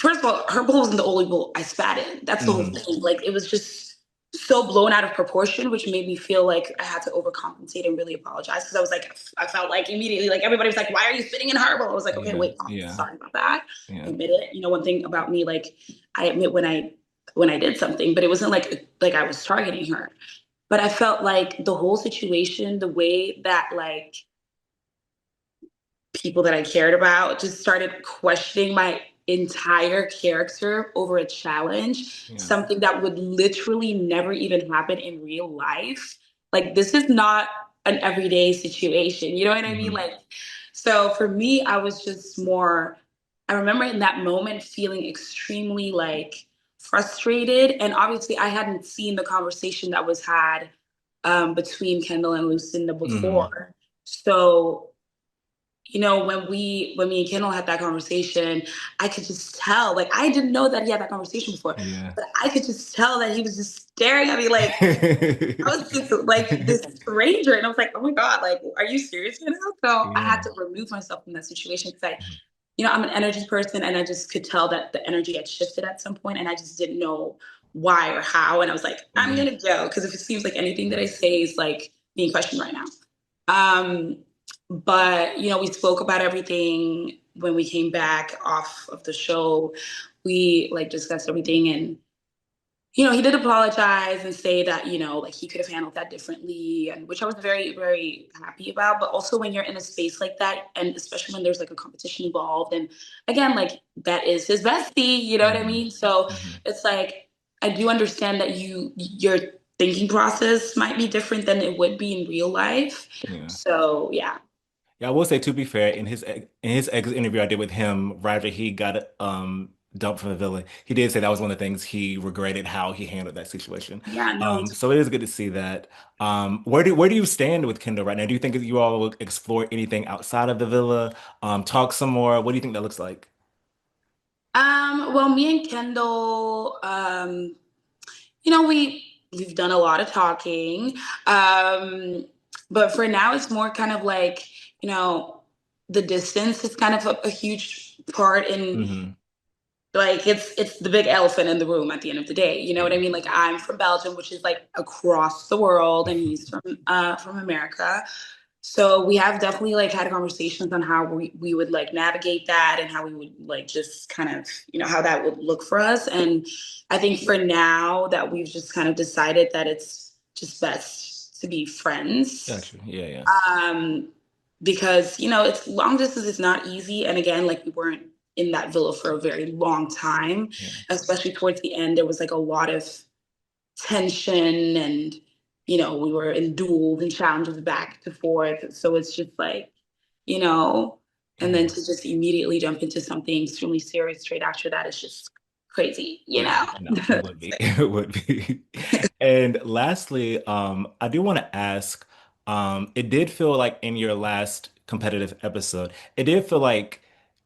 first of all, her bowl wasn't the only bowl I spat in. That's the whole thing. Like, it was just so blown out of proportion, which made me feel like I had to overcompensate and really apologize. Because I was like, I felt like immediately, like, everybody was like, why are you spitting in her bowl? I was like, okay, Yeah, wait, I'm yeah, sorry about that. yeah. I admit it. You know, one thing about me, like, I admit when I did something, but it wasn't like I was targeting her. But I felt like the whole situation, the way that, like, people that I cared about just started questioning my entire character over a challenge, Yeah. something that would literally never even happen in real life. Like, this is not an everyday situation. You know what I mean? Hmm. Like, so for me, I was just more, I remember in that moment feeling extremely like frustrated. And obviously, I hadn't seen the conversation that was had between Kendall and Lucinda Hmm. before. So, you know, when me and Kendall had that conversation, I could just tell, like, I didn't know that he had that conversation before, Yeah. but I could just tell that he was just staring at me like I was just like this stranger. And I was like, oh my God, like, are you serious right now? So I had Yeah. to remove myself from that situation because you know, I'm an energy person and I just could tell that the energy had shifted at some point and I just didn't know why or how. And I was like, I'm Yeah. gonna go because if it seems like anything that I say is like being questioned right now. Um, but you know, we spoke about everything when we came back off of the show. We like discussed everything, and you know, he did apologize and say that you know, like he could have handled that differently, and which I was very, very happy about. But also, when you're in a space like that, and especially when there's like a competition involved, and again, like that is his bestie, you know what I Hmm. mean? So Hmm. it's like I do understand that your thinking process might be different than it would be in real life. Yeah. So yeah. Yeah, I will say to be fair, in his exit interview I did with him, right after he got dumped from the villa, he did say that was one of the things he regretted how he handled that situation. Yeah, no. So it is good to see that. Where do you stand with Kendall right now? Do you think you all will explore anything outside of the villa? Talk some more? What do you think that looks like? Well, me and Kendall, you know, we've done a lot of talking. Um, but for now it's more kind of like, you know, the distance is kind of a huge part in Hmm. like it's the big elephant in the room at the end of the day. You know what I Yeah. mean? Like I'm from Belgium, which is like across the world, and he's from America. So we have definitely like had conversations on how we would like navigate that and how we would like just kind of, you know, how that would look for us. And I think for now that we've just kind of decided that it's just best to be friends. Gotcha. Yeah, yeah. Um, because, you know, it's long distance is not easy. And again, like we weren't in that villa for a very long time, Yeah. especially towards the end, there was like a lot of tension and you know we were in duels and challenges back to forth, so it's just like you know, and then Yeah. to just immediately jump into something extremely serious straight after that is just crazy, you Yeah, know. no, it would be. It would be. And lastly, I do want to ask, it did feel like in your last competitive episode, it did feel like,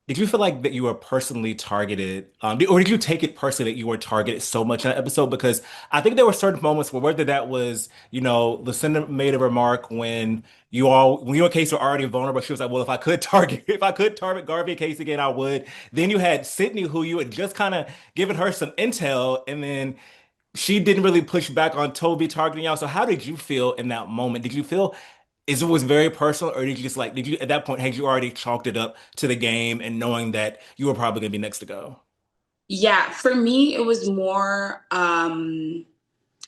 did you feel like that you were personally targeted? Or did you take it personally that you were targeted so much in that episode? Because I think there were certain moments where whether that was, Lucinda made a remark when you and Casey were already vulnerable, she was like, well, if I could target Garbi and Casey again, I would. Then you had Sydney, who you had just kind of given her some intel, and then she didn't really push back on Toby targeting y'all. So how did you feel in that moment? Did you feel is it was very personal, or did you just like did you at that point had you already chalked it up to the game and knowing that you were probably gonna be next to go? Yeah, for me it was more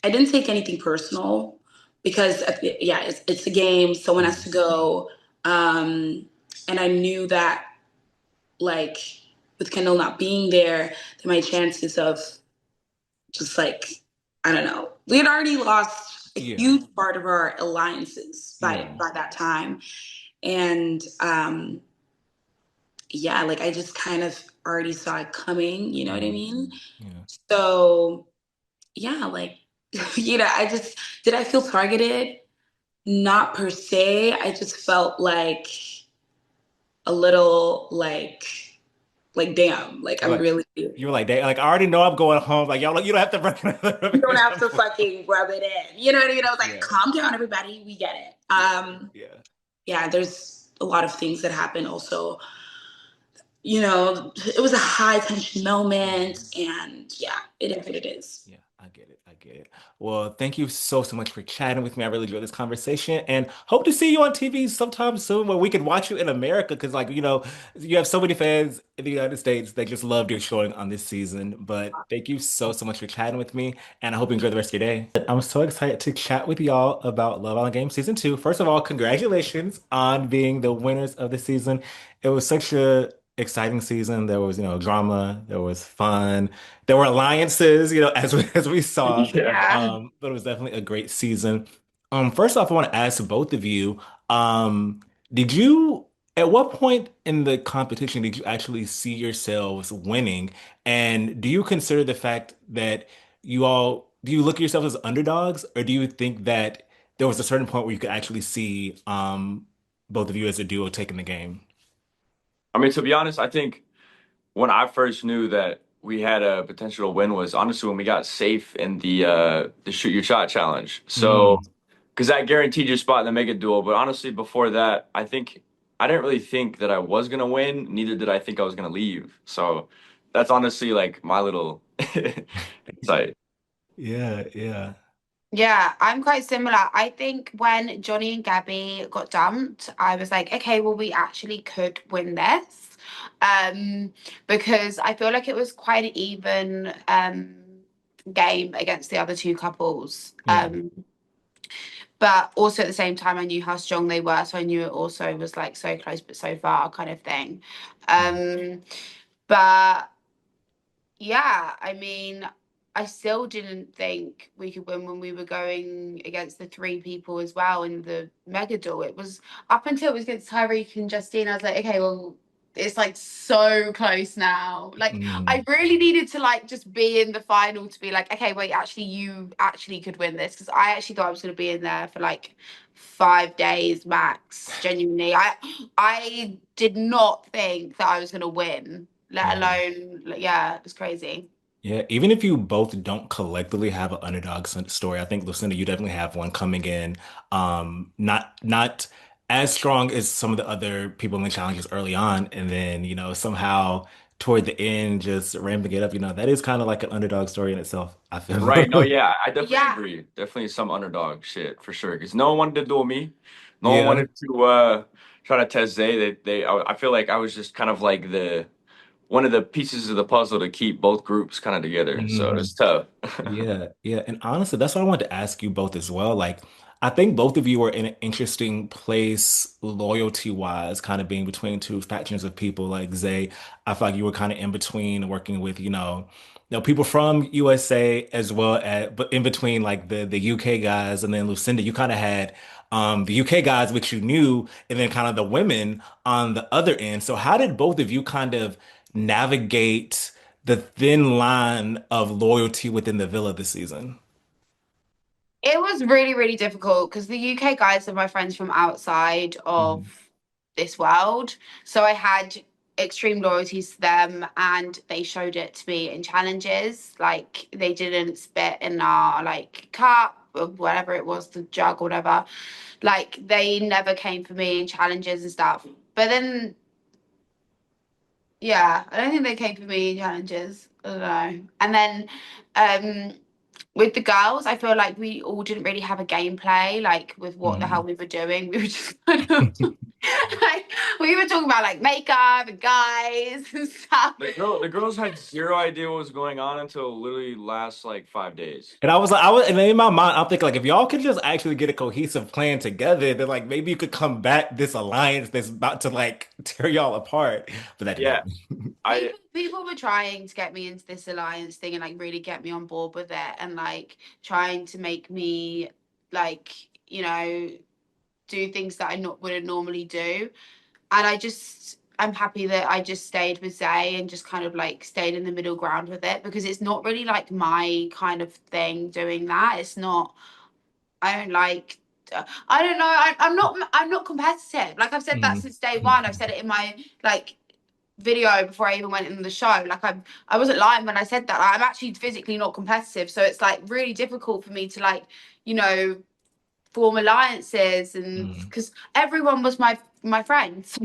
I didn't take anything personal because yeah, it's a game, someone has Mm, to go, and I knew that like with Kendall not being there, then my chances of just like I don't know, we had already lost a yeah, huge part of our alliances yeah, by that time, and yeah, like I just kind of already saw it coming. You know what I mm, mean? yeah. So yeah, like you know, I just did I feel targeted? Not per se. I just felt like a little like damn, like You're I'm like really you were like, like I already know I'm going home. Like y'all, like you don't have to rub you it don't in have no to more. fucking rub it in. You know what I mean? I was like, Yeah, calm down, everybody. We get it. yeah, yeah. Yeah, there's a lot of things that happen also, it was a high tension moment, and yeah, it is what it is. Yeah, I get it. I get it. Well, thank you so much for chatting with me. I really enjoyed this conversation and hope to see you on TV sometime soon where we can watch you in America because, like, you have so many fans in the United States that just loved your showing on this season. But thank you so much for chatting with me and I hope you enjoy the rest of your day. I'm so excited to chat with y'all about Love Island Games Season 2. First of all, congratulations on being the winners of the season. It was such a exciting season. There was, drama, there was fun. There were alliances, as we saw. Yeah. But it was definitely a great season. First off, I want to ask both of you, did you, at what point in the competition did you actually see yourselves winning? And do you consider the fact that do you look at yourselves as underdogs, or do you think that there was a certain point where you could actually see both of you as a duo taking the game? I mean, to be honest, I think when I first knew that we had a potential win was honestly when we got safe in the shoot your shot challenge. So Mm, because that guaranteed your spot in the mega duel. But honestly, before that, I think I didn't really think that I was gonna win. Neither did I think I was gonna leave. So that's honestly like my little insight. yeah, yeah. Yeah, I'm quite similar. I think when Johnny and Gabby got dumped, I was like, okay, well, we actually could win this. Um, because I feel like it was quite an even game against the other two couples. Yeah. But also at the same time, I knew how strong they were, so I knew it also was like so close but so far kind of thing. Mm, Um, but yeah, I mean, I still didn't think we could win when we were going against the three people as well in the mega duel. It was up until it was against Tyrique and Justine. I was like, okay, well, it's like so close now. Like, I mm, really needed to like just be in the final to be like, okay, wait, actually, you actually could win this because I actually thought I was going to be in there for like 5 days max. Genuinely, I did not think that I was going to win, let yeah. alone, yeah, it was crazy. Yeah, even if you both don't collectively have an underdog story, I think Lucinda, you definitely have one coming in. Not as strong as some of the other people in the challenges early on, and then somehow toward the end, just ramping it up. That is kind of like an underdog story in itself, I Right. No, feel. yeah, I definitely Yeah, agree. Definitely some underdog shit for sure. Because no one wanted to duel me. No one Yeah. wanted to try to test Zay. I feel like I was just kind of like the one of the pieces of the puzzle to keep both groups kind of together. So Mhm. it's tough. Yeah, yeah. And honestly, that's what I wanted to ask you both as well. Like, I think both of you are in an interesting place loyalty wise, kind of being between two factions of people. Like Zay, I feel like you were kind of in between working with, people from USA as well as but in between like the UK guys and then Lucinda, you kind of had the UK guys which you knew, and then kind of the women on the other end. So how did both of you kind of navigate the thin line of loyalty within the villa this season? it was really, really difficult because the UK guys are my friends from outside of Mhm. this world. So I had extreme loyalties to them and they showed it to me in challenges. Like they didn't spit in our like cup or whatever it was, the jug or whatever. Like they never came for me in challenges and stuff. But then yeah, I don't think they came for me in challenges. I don't know. And then with the girls, I feel like we all didn't really have a gameplay, like with what the hell Mhm. we were doing. We were just kind of like we were talking about like makeup and guys and stuff. The girls had zero idea what was going on until literally last like 5 days. And and in my mind, I'm thinking like, if y'all could just actually get a cohesive plan together, then like maybe you could combat this alliance that's about to like tear y'all apart. But that didn't Yeah, happen. I People were trying to get me into this alliance thing and like really get me on board with it and like trying to make me like, you know, do things that I not wouldn't normally do. And I'm happy that I just stayed with Zay and just kind of like stayed in the middle ground with it because it's not really like my kind of thing doing that. It's not, I don't like, I don't know. I'm not competitive. Like I've said that Mhm. since day one. I've said it in my like video before I even went in the show. Like I wasn't lying when I said that. I'm actually physically not competitive. So it's like really difficult for me to like, you know, form alliances and Mhm. because everyone was my friend. So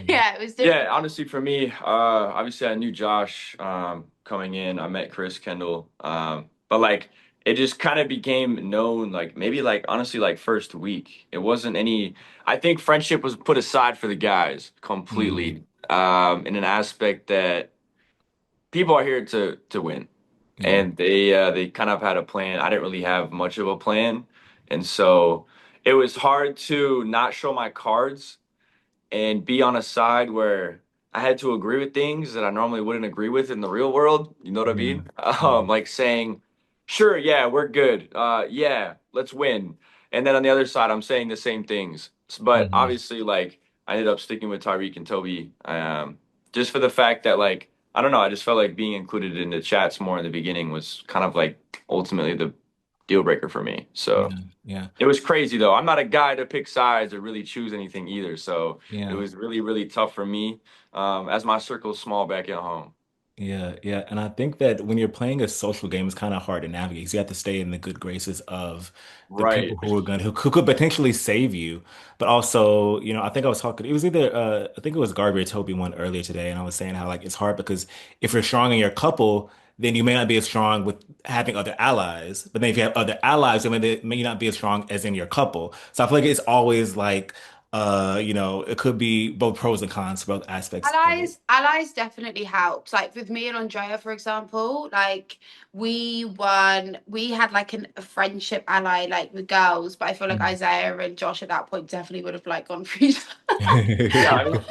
Yeah. Yeah, it was Yeah, different. honestly, for me, obviously I knew Josh coming in. I met Chris Kendall, but like it just kind of became known, like maybe like honestly, like first week. It wasn't any. I think friendship was put aside for the guys Mm, completely, in an aspect that people are here to win, yeah. and they kind of had a plan. I didn't really have much of a plan, and so it was hard to not show my cards and be on a side where I had to agree with things that I normally wouldn't agree with in the real world. You know what I Yeah. mean? Yeah. Like saying, "Sure, yeah, we're good. Yeah, let's win." And then on the other side, I'm saying the same things. But Hmm. obviously, like I ended up sticking with Tyrique and Toby, just for the fact that like I don't know, I just felt like being included in the chats more in the beginning was kind of like ultimately the deal breaker for me. So. Yeah. Yeah. It was crazy though. I'm not a guy to pick sides or really choose anything either. So it Yeah. was really, really tough for me, as my circle's small back at home. Yeah, yeah. And I think that when you're playing a social game, it's kind of hard to navigate because you have to stay in the good graces of the people Right. who are going who could potentially save you. But also, I think I was talking, it was either I think it was Garbi or Toby one earlier today, and I was saying how like it's hard because if you're strong in your couple, then you may not be as strong with having other allies. But then if you have other allies, then they may not be as strong as in your couple. So I feel like it's always like it could be both pros and cons for both aspects of it. Allies definitely helps. Like with me and Andrea, for example, like we had like a friendship ally like with girls, but I feel like Isaiah and Josh at that point definitely would have like gone for each Yeah, I mean,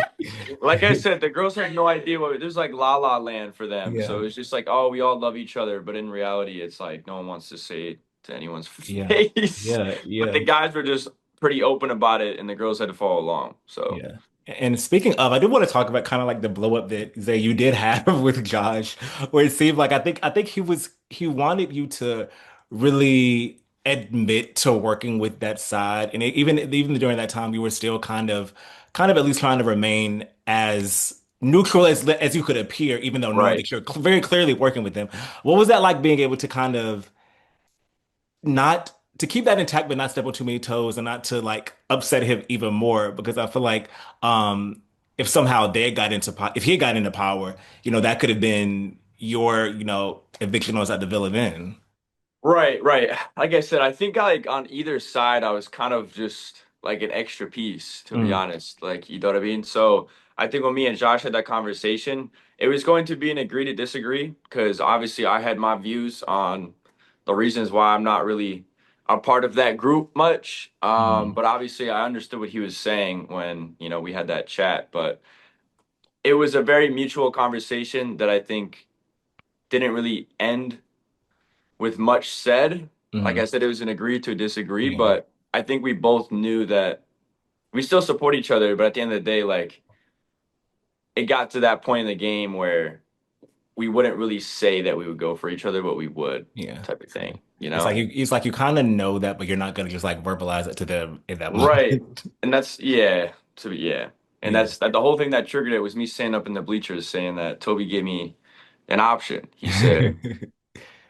like I said, the girls had no idea what there's like la la land for them. Yeah, So it's just like, oh, we all love each other, but in reality, it's like no one wants to say it to anyone's yeah, face. yeah, But the yeah, guys were just pretty open about it, and the girls had to follow along. So yeah. And speaking of, I do want to talk about kind of like the blow up that you did have with Josh, where it seemed like I think he wanted you to really admit to working with that side, and even during that time, you were still kind of at least trying to remain as neutral as you could appear, even though knowing right. that you're very clearly working with them. What was that like being able to kind of not to keep that intact, but not step on too many toes and not to like upset him even more because I feel like if somehow if he got into power, that could have been your, eviction notice at the Villa Inn. Right, right. Like I said, I think like on either side, I was kind of just like an extra piece, to be Mm, honest. Like, you know what I mean? So I think when me and Josh had that conversation, it was going to be an agree to disagree because obviously I had my views on the reasons why I'm not really a part of that group much. mm, But obviously I understood what he was saying when, we had that chat. But it was a very mutual conversation that I think didn't really end with much said. Like I mm, said, it was an agree to disagree, yeah, but I think we both knew that we still support each other. But at the end of the day, like it got to that point in the game where we wouldn't really say that we would go for each other, but we would, yeah, type of yeah. thing, you know? It's like you kind of know that, but you're not gonna just like verbalize it to them in that Right. moment. And that's, yeah, yeah. And Yeah. that's that the whole thing that triggered it was me standing up in the bleachers saying that Toby gave me an option. He said,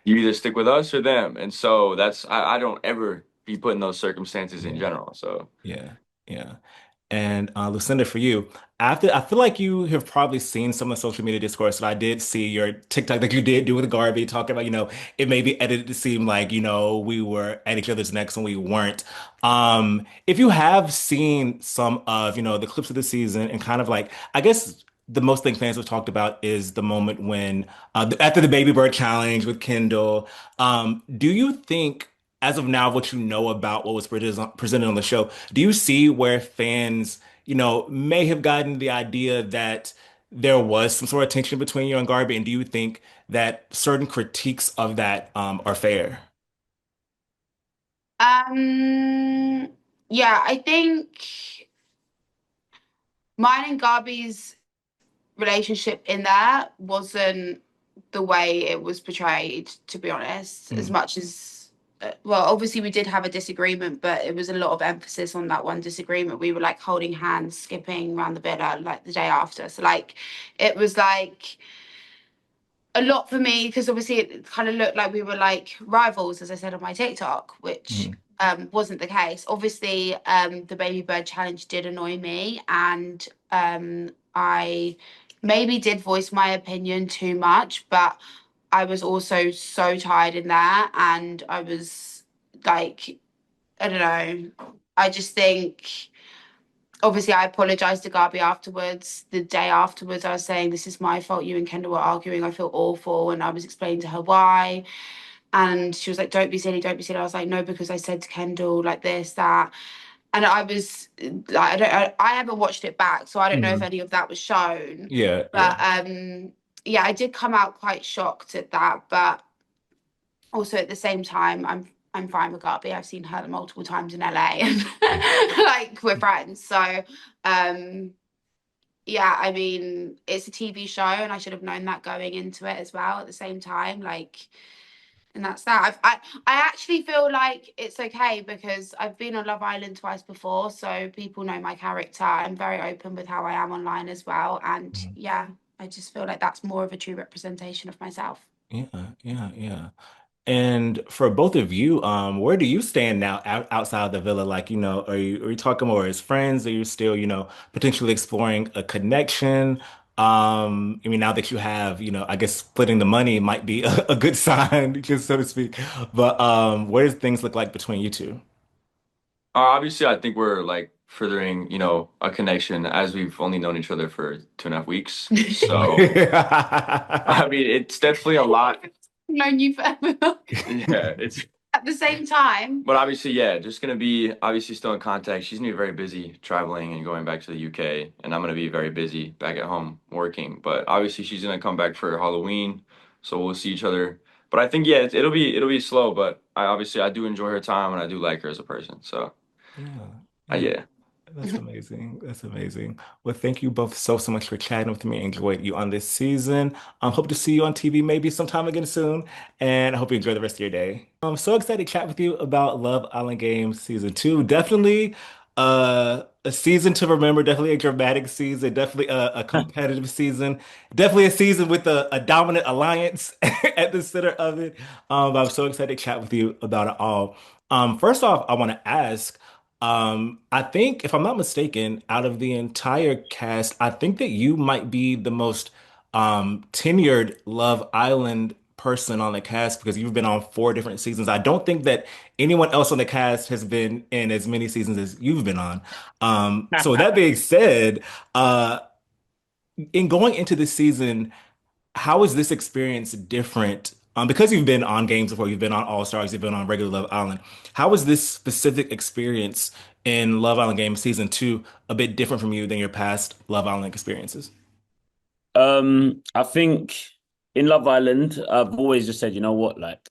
you either stick with us or them. And so I don't ever be put in those circumstances in Yeah. general. So Yeah. Yeah. And Lucinda, for you, after I feel like you have probably seen some of the social media discourse, and I did see your TikTok that you did do with Garbi talking about, it may be edited to seem like, we were at each other's necks when we weren't. If you have seen some of, the clips of the season and kind of like, I guess the most thing fans have talked about is the moment when, after the Baby Bird challenge with Kendall, do you think, as of now, what you know about what was presented on the show, do you see where fans, may have gotten the idea that there was some sort of tension between you and Garby? And do you think that certain critiques of that are fair? Um, yeah, I think mine and Garby's relationship in there wasn't the way it was portrayed, to be honest, as Mm, much as well, obviously we did have a disagreement, but it was a lot of emphasis on that one disagreement. We were like holding hands, skipping around the villa like the day after. So like it was like a lot for me because obviously it kind of looked like we were like rivals, as I said on my TikTok, which mm, wasn't the case. Obviously, the baby bird challenge did annoy me, and I maybe did voice my opinion too much, but I was also so tired in there, and I was like, I don't know. I just think, obviously, I apologized to Garbi afterwards. The day afterwards, I was saying, "This is my fault. You and Kendall were arguing. I feel awful," and I was explaining to her why. And she was like, "Don't be silly, don't be silly." I was like, "No, because I said to Kendall like this, that." And I was like, I haven't watched it back, so I don't know if Mhm. any of that was shown. Yeah, yeah. But yeah, I did come out quite shocked at that. But also at the same time, I'm fine with Garbi. I've seen her multiple times in LA, and like we're friends. So yeah, I mean, it's a TV show, and I should have known that going into it as well. At the same time, like. And that's that. I actually feel like it's okay because I've been on Love Island twice before, so people know my character. I'm very open with how I am online as well. And Mhm. yeah, I just feel like that's more of a true representation of myself. Yeah, yeah, yeah. And for both of you, where do you stand now outside the villa? Like, are you talking more as friends? Are you still, potentially exploring a connection? I mean, now that you have, I guess splitting the money might be a good sign, just so to speak. But where does things look like between you two? Obviously, I think we're like furthering, a connection as we've only known each other for 2.5 weeks. So, I mean, it's definitely a lot. Known you forever. Yeah, it's. At the same time. But obviously, yeah, just gonna be obviously still in contact. She's gonna be very busy traveling and going back to the UK, and I'm gonna be very busy back at home working. But obviously, she's gonna come back for Halloween, so we'll see each other. But I think yeah, it'll be slow. But I do enjoy her time, and I do like her as a person. So Yeah, yeah. yeah. That's amazing. That's amazing. Well, thank you both so much for chatting with me. Enjoyed you on this season. Hope to see you on TV maybe sometime again soon. And I hope you enjoy the rest of your day. I'm so excited to chat with you about Love Island Games season two. Definitely a season to remember, definitely a dramatic season, definitely a competitive season, definitely a season with a dominant alliance at the center of it. But I'm so excited to chat with you about it all. First off, I want to ask. I think, if I'm not mistaken, out of the entire cast, I think that you might be the most tenured Love Island person on the cast because you've been on 4 different seasons. I don't think that anyone else on the cast has been in as many seasons as you've been on. So with that being said, uh, in going into this season, how is this experience different? Because you've been on games before, you've been on All Stars, you've been on regular Love Island. How is this specific experience in Love Island Games season two a bit different from you than your past Love Island experiences? I think in Love Island, I've always just said, you know what, like,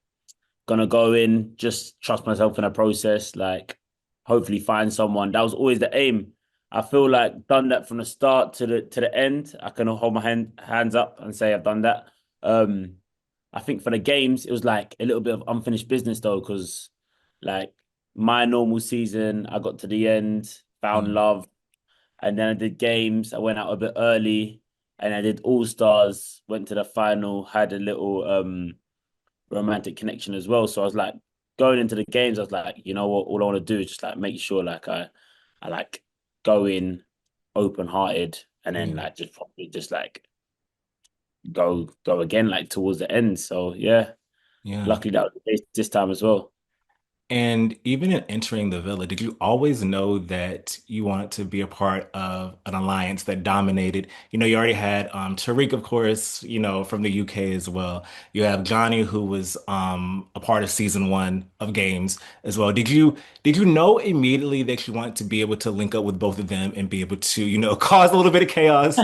gonna go in, just trust myself in a process, like, hopefully find someone. That was always the aim. I feel like done that from the start to the end. I can hold my hands up and say I've done that. Um, I think for the games, it was like a little bit of unfinished business though, because like my normal season, I got to the end, found Mm, love, and then I did games. I went out a bit early, and I did All Stars. Went to the final, had a little romantic connection as well. So I was like going into the games. I was like, you know what? All I want to do is just like make sure like I like go in open hearted, and then yeah, like just probably just like go again like towards the end. So yeah, yeah. luckily that was the case this time as well. And even in entering the villa, did you always know that you wanted to be a part of an alliance that dominated? You already had Tariq, of course, from the UK as well. You have Johnny, who was a part of season one of games as well. Did you know immediately that you wanted to be able to link up with both of them and be able to, cause a little bit of chaos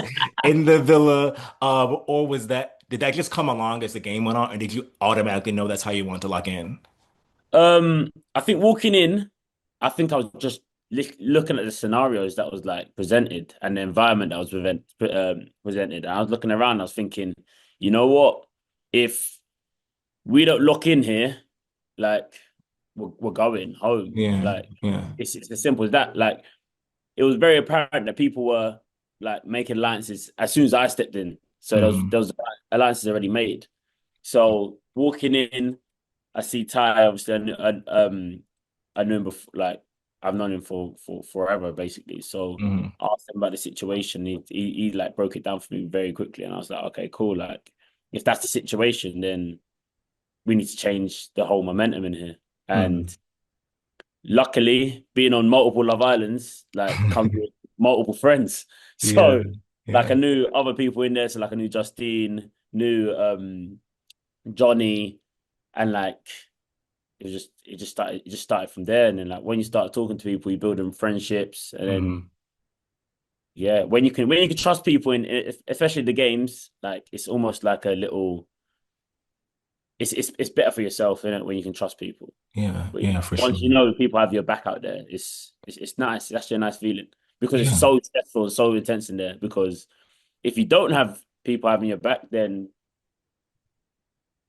in the villa? Or did that just come along as the game went on, or did you automatically know that's how you want to lock in? I think walking in, I think I was just looking at the scenarios that was like presented and the environment that was presented. And I was looking around, I was thinking, you know what? If we don't lock in here, like we're going home. Yeah, Like yeah. it's as simple as that. Like it was very apparent that people were like making alliances as soon as I stepped in. So Hmm. those alliances already made. So walking in, I see Ty. Obviously, I knew him before. Like I've known him for forever, basically. So Hmm. I asked him about the situation. He like broke it down for me very quickly, and I was like, okay, cool. Like, if that's the situation, then we need to change the whole momentum in here. And Hmm. luckily, being on multiple Love Islands, like, comes with multiple friends. Yeah. So, like, Yeah. I knew other people in there. So, like, I knew Justine, knew Johnny, and like it just started from there. And then like when you start talking to people, you build them friendships, and then Hmm. yeah, when you can trust people especially the games, like it's almost like a little. It's better for yourself, isn't it, when you can trust people. Yeah. But Yeah, for sure. once you know people have your back out there, it's nice. It's actually a nice feeling because it's Yeah. so stressful and so intense in there. Because if you don't have people having your back, then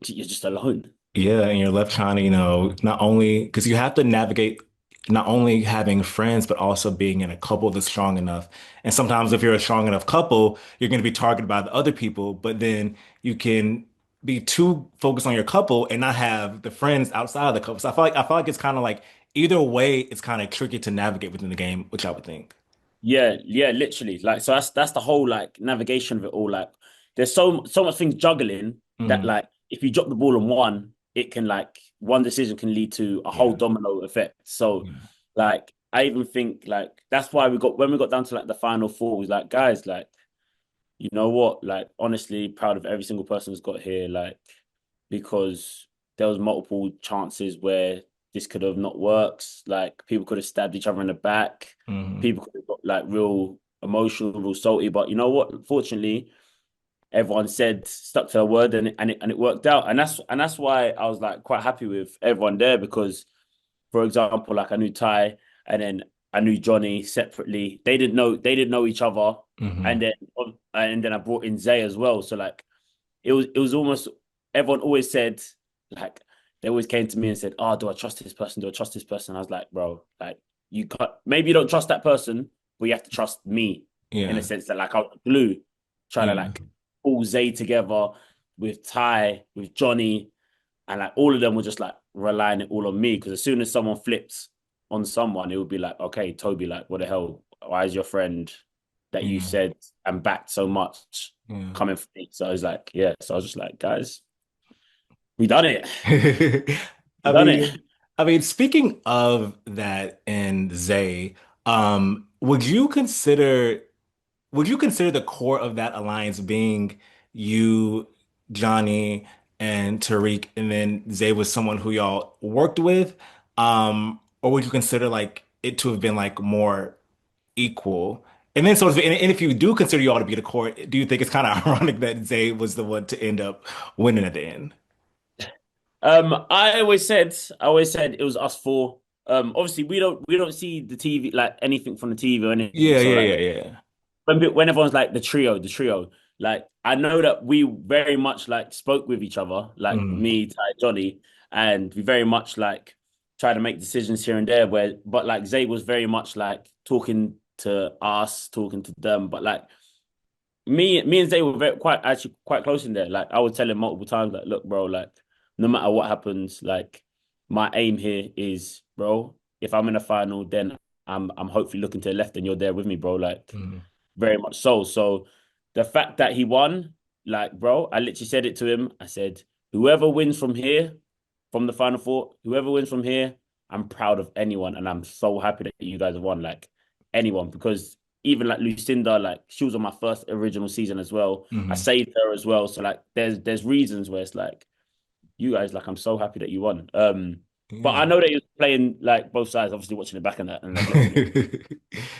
you're just alone. Yeah, and you're left trying to, not only because you have to navigate not only having friends, but also being in a couple that's strong enough. And sometimes if you're a strong enough couple, you're going to be targeted by the other people, but then you can be too focused on your couple and not have the friends outside of the couple. So I feel like it's kind of like either way, it's kind of tricky to navigate within the game, which I would think. Yeah, yeah, literally. Like, so that's the whole like navigation of it all. Like, there's so much things juggling that Mm, like if you drop the ball on one, it can like one decision can lead to a whole yeah, domino effect. So, yeah, like, I even think like that's why we got when we got down to like the final four, we was like, guys, like, you know what? Like, honestly, proud of every single person who's got here. Like, because there was multiple chances where this could have not worked. Like, people could have stabbed each other in the back. hmm, People could have got like real emotional, real salty. But you know what? Fortunately, everyone said stuck to their word, and it worked out. And that's why I was like quite happy with everyone there because, for example, like I knew Ty, and then I knew Johnny separately. They didn't know each other, and hmm, then I brought in Zay as well. So like it was almost everyone always said like they always came to me and said, "Oh, do I trust this person? Do I trust this person?" I was like, "Bro, like you can't, maybe you don't trust that person, but you have to trust me in a yeah, sense that like I was glue trying to yeah, like pull Zay together with Ty, with Johnny, and like all of them were just like relying it all on me because as soon as someone flips on someone, it would be like, okay, Toby, like what the hell? Why is your friend that you yeah, said and backed so much yeah. coming for me? So I was like, yeah. So I was just like, guys, we done it. We I done it. mean, speaking of that and Zay, um, would you consider would you consider the core of that alliance being you, Johnny, and Tariq, and then Zay was someone who y'all worked with? Or would you consider like it to have been like more equal? And then and if you do consider y'all to be the core, do you think it's kind of ironic that Zay was the one to end up winning at the end? I always said it was us four. Obviously we don't see the TV like anything from the TV or anything. Yeah, So yeah, like yeah, yeah. when everyone's like the trio, like I know that we very much like spoke with each other, like Mm, me, Ty, Johnny, and we very much like try to make decisions here and there. But like Zay was very much like talking to us, talking to them. But like me and Zay were actually quite close in there. Like I would tell him multiple times, like, look, bro, like no matter what happens, like my aim here is, bro, if I'm in a final, then I'm hopefully looking to the left and you're there with me, bro. Like mm, very much so. So the fact that he won, like, bro, I literally said it to him. I said, whoever wins from here, from the final four, whoever wins from here, I'm proud of anyone. And I'm so happy that you guys have won. Like anyone, because even like Lucinda, like she was on my first original season as well. I mm. saved her as well. So like there's reasons where it's like, you guys, like I'm so happy that you won. But I Yeah. know that he was playing like both sides, obviously watching the back and like listening.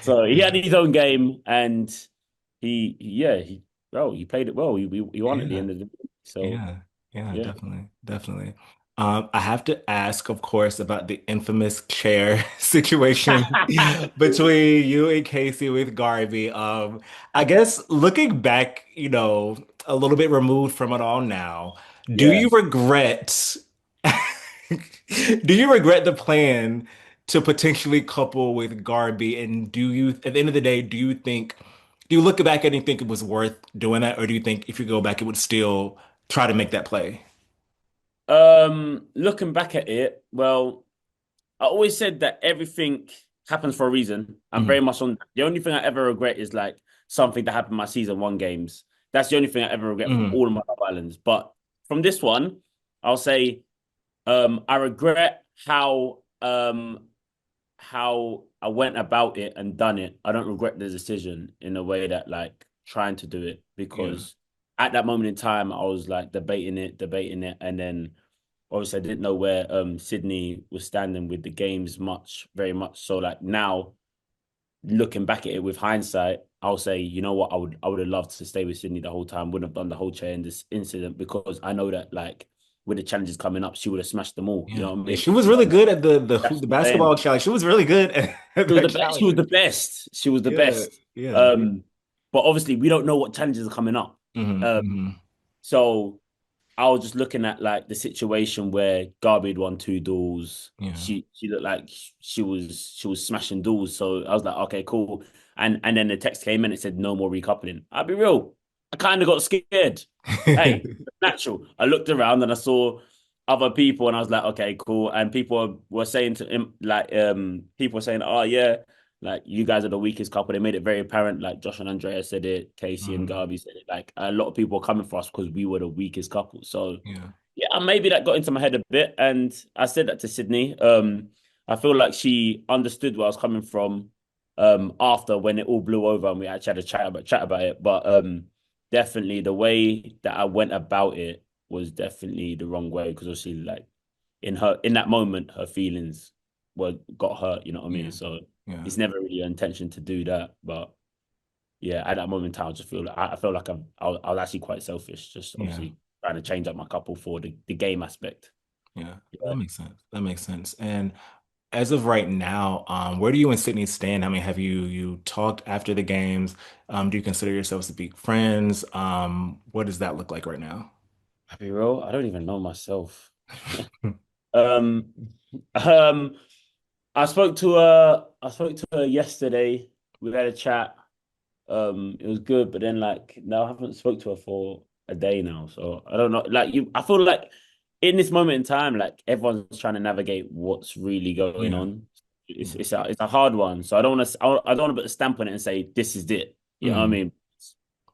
So he had his own game, and yeah, he played it well. He won at the Yeah. end of the day. So Yeah, yeah, yeah, definitely, definitely. I have to ask, of course, about the infamous chair situation between you and Casey with Garby. I guess looking back, a little bit removed from it all now, do yeah. you regret, do you regret the plan to potentially couple with Garby? And at the end of the day, do you look back at it and think it was worth doing that, or do you think if you go back, it would still try to make that play? Looking back at it, well, I always said that everything. happens for a reason. I'm very Mhm. much on. The only thing I ever regret is like something that happened in my season one games. That's the only thing I ever regret from Mhm. all of my Love Islands. But from this one, I'll say I regret how I went about it and done it. I don't regret the decision in a way that like trying to do it Yeah. because at that moment in time I was like debating it, and then obviously I didn't know where Sydney was standing with the games very much. So like now looking back at it with hindsight, I'll say, you know what, I would have loved to stay with Sydney the whole time, wouldn't have done the whole chair in this incident because I know that like with the challenges coming up, she would have smashed them all. You Yeah. know what I Yeah. mean? She was really good at That's the what I'm saying. basketball challenge. She was really good at She was that the best. She was challenge. the best. She was the Yeah. best. Yeah. Um, but obviously we don't know what challenges are coming up. Hmm. Hmm. So I was just looking at like the situation where Garbi had won two duels. Yeah. She looked like she was smashing duels. So I was like, okay, cool. And then the text came in. It said no more recoupling. I'll be real. I kind of got scared. Hey, natural. I looked around and I saw other people, and I was like, okay, cool. And people were saying to him, like, people were saying, oh yeah, like you guys are the weakest couple. They made it very apparent. Like Josh and Andrea said it, Casey and Mhm. Garbi said it. Like a lot of people were coming for us because we were the weakest couple. So Yeah. yeah, maybe that got into my head a bit. And I said that to Sydney. I feel like she understood where I was coming from after when it all blew over and we actually had a chat about it. But definitely the way that I went about it was definitely the wrong way because obviously like in that moment her feelings were got hurt, you know what I mean? Yeah. So Yeah. it's never really your intention to do that. But yeah, at that moment in time, I just feel like I felt like I was actually quite selfish, just Yeah. obviously trying to change up my couple for the game aspect. Yeah. That Yeah. makes sense. That makes sense. And as of right now, where do you and Sydney stand? I mean, have you talked after the games? Do you consider yourselves to be friends? What does that look like right now? I'll be real, I don't even know myself. Um, um, I spoke to her yesterday. We had a chat. It was good, but then like no, I haven't spoke to her for a day now, so I don't know. Like I feel like in this moment in time, like everyone's trying to navigate what's really going Yeah. on. It's Yeah. it's a it's a hard one, so I don't want to put a stamp on it and say this is it. You know what I Mm. mean?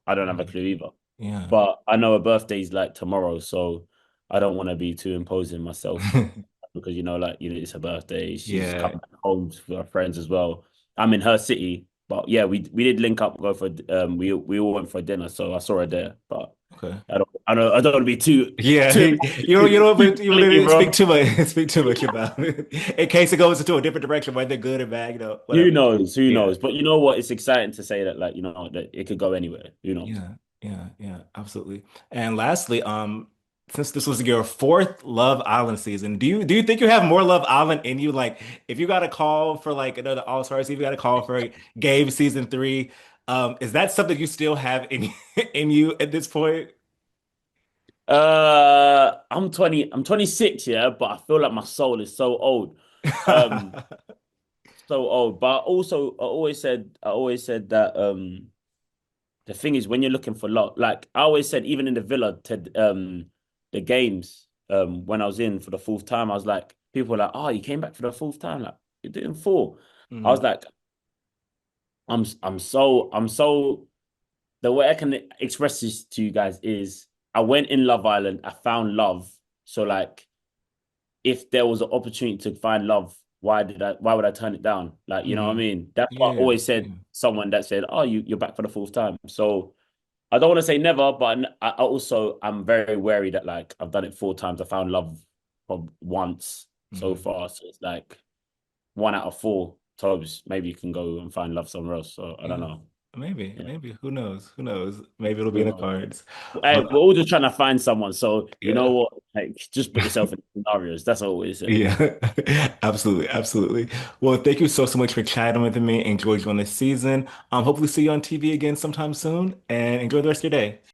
I don't have a Yeah. clue either. Yeah. But I know her birthday's like tomorrow, so I don't want to be too imposing myself because like it's her birthday. She's Yeah. coming back home with her friends as well. I'm in her city, but yeah, we did link up, go for we all went for dinner, so I saw her there. But Okay. I don't want to be Yeah, too you flaky, don't speak bro. too much speak too much about it in case it goes into a different direction, whether good or bad, Who whatever. knows? Who Yeah, knows? But you know what? It's exciting to say that like that it could go anywhere. Who knows? yeah, yeah, absolutely. And lastly, since this was your fourth Love Island season, do you think you have more Love Island in you? Like, if you got a call for like another All-Star season, if you got a call for Game season three, is that something you still have in in you at this point? I'm 20. I'm 26, yeah, but I feel like my soul is so old. Um, so old. But also, I always said that the thing is when you're looking for love, like I always said, even in the villa to the games, when I was in for the fourth time, I was like, people were like, oh, you came back for the fourth time, like you're doing four. I was Mhm. like, I'm so the way I can express this to you guys is I went in Love Island, I found love. So like if there was an opportunity to find love, why would I turn it down? Like, you know what I Mhm. mean? That's what I Yeah, always said, yeah, someone that said, oh, you're back for the fourth time. So I don't want to say never, but I'm very wary that like I've done it four times. I found love from once so mhm. far. So it's like one out of four times. Maybe you can go and find love somewhere else. So I don't Yeah. know. Maybe, Yeah, maybe. Who knows? Who knows? Maybe it'll be who in the knows? cards. Hey, we're But all just trying to find someone. So you know yeah. what? Like, just put yourself in scenarios. That's all we say. Yeah. Absolutely. Absolutely. Well, thank you so much for chatting with me. Enjoyed you on this season. Hopefully see you on TV again sometime soon and enjoy the rest of your day.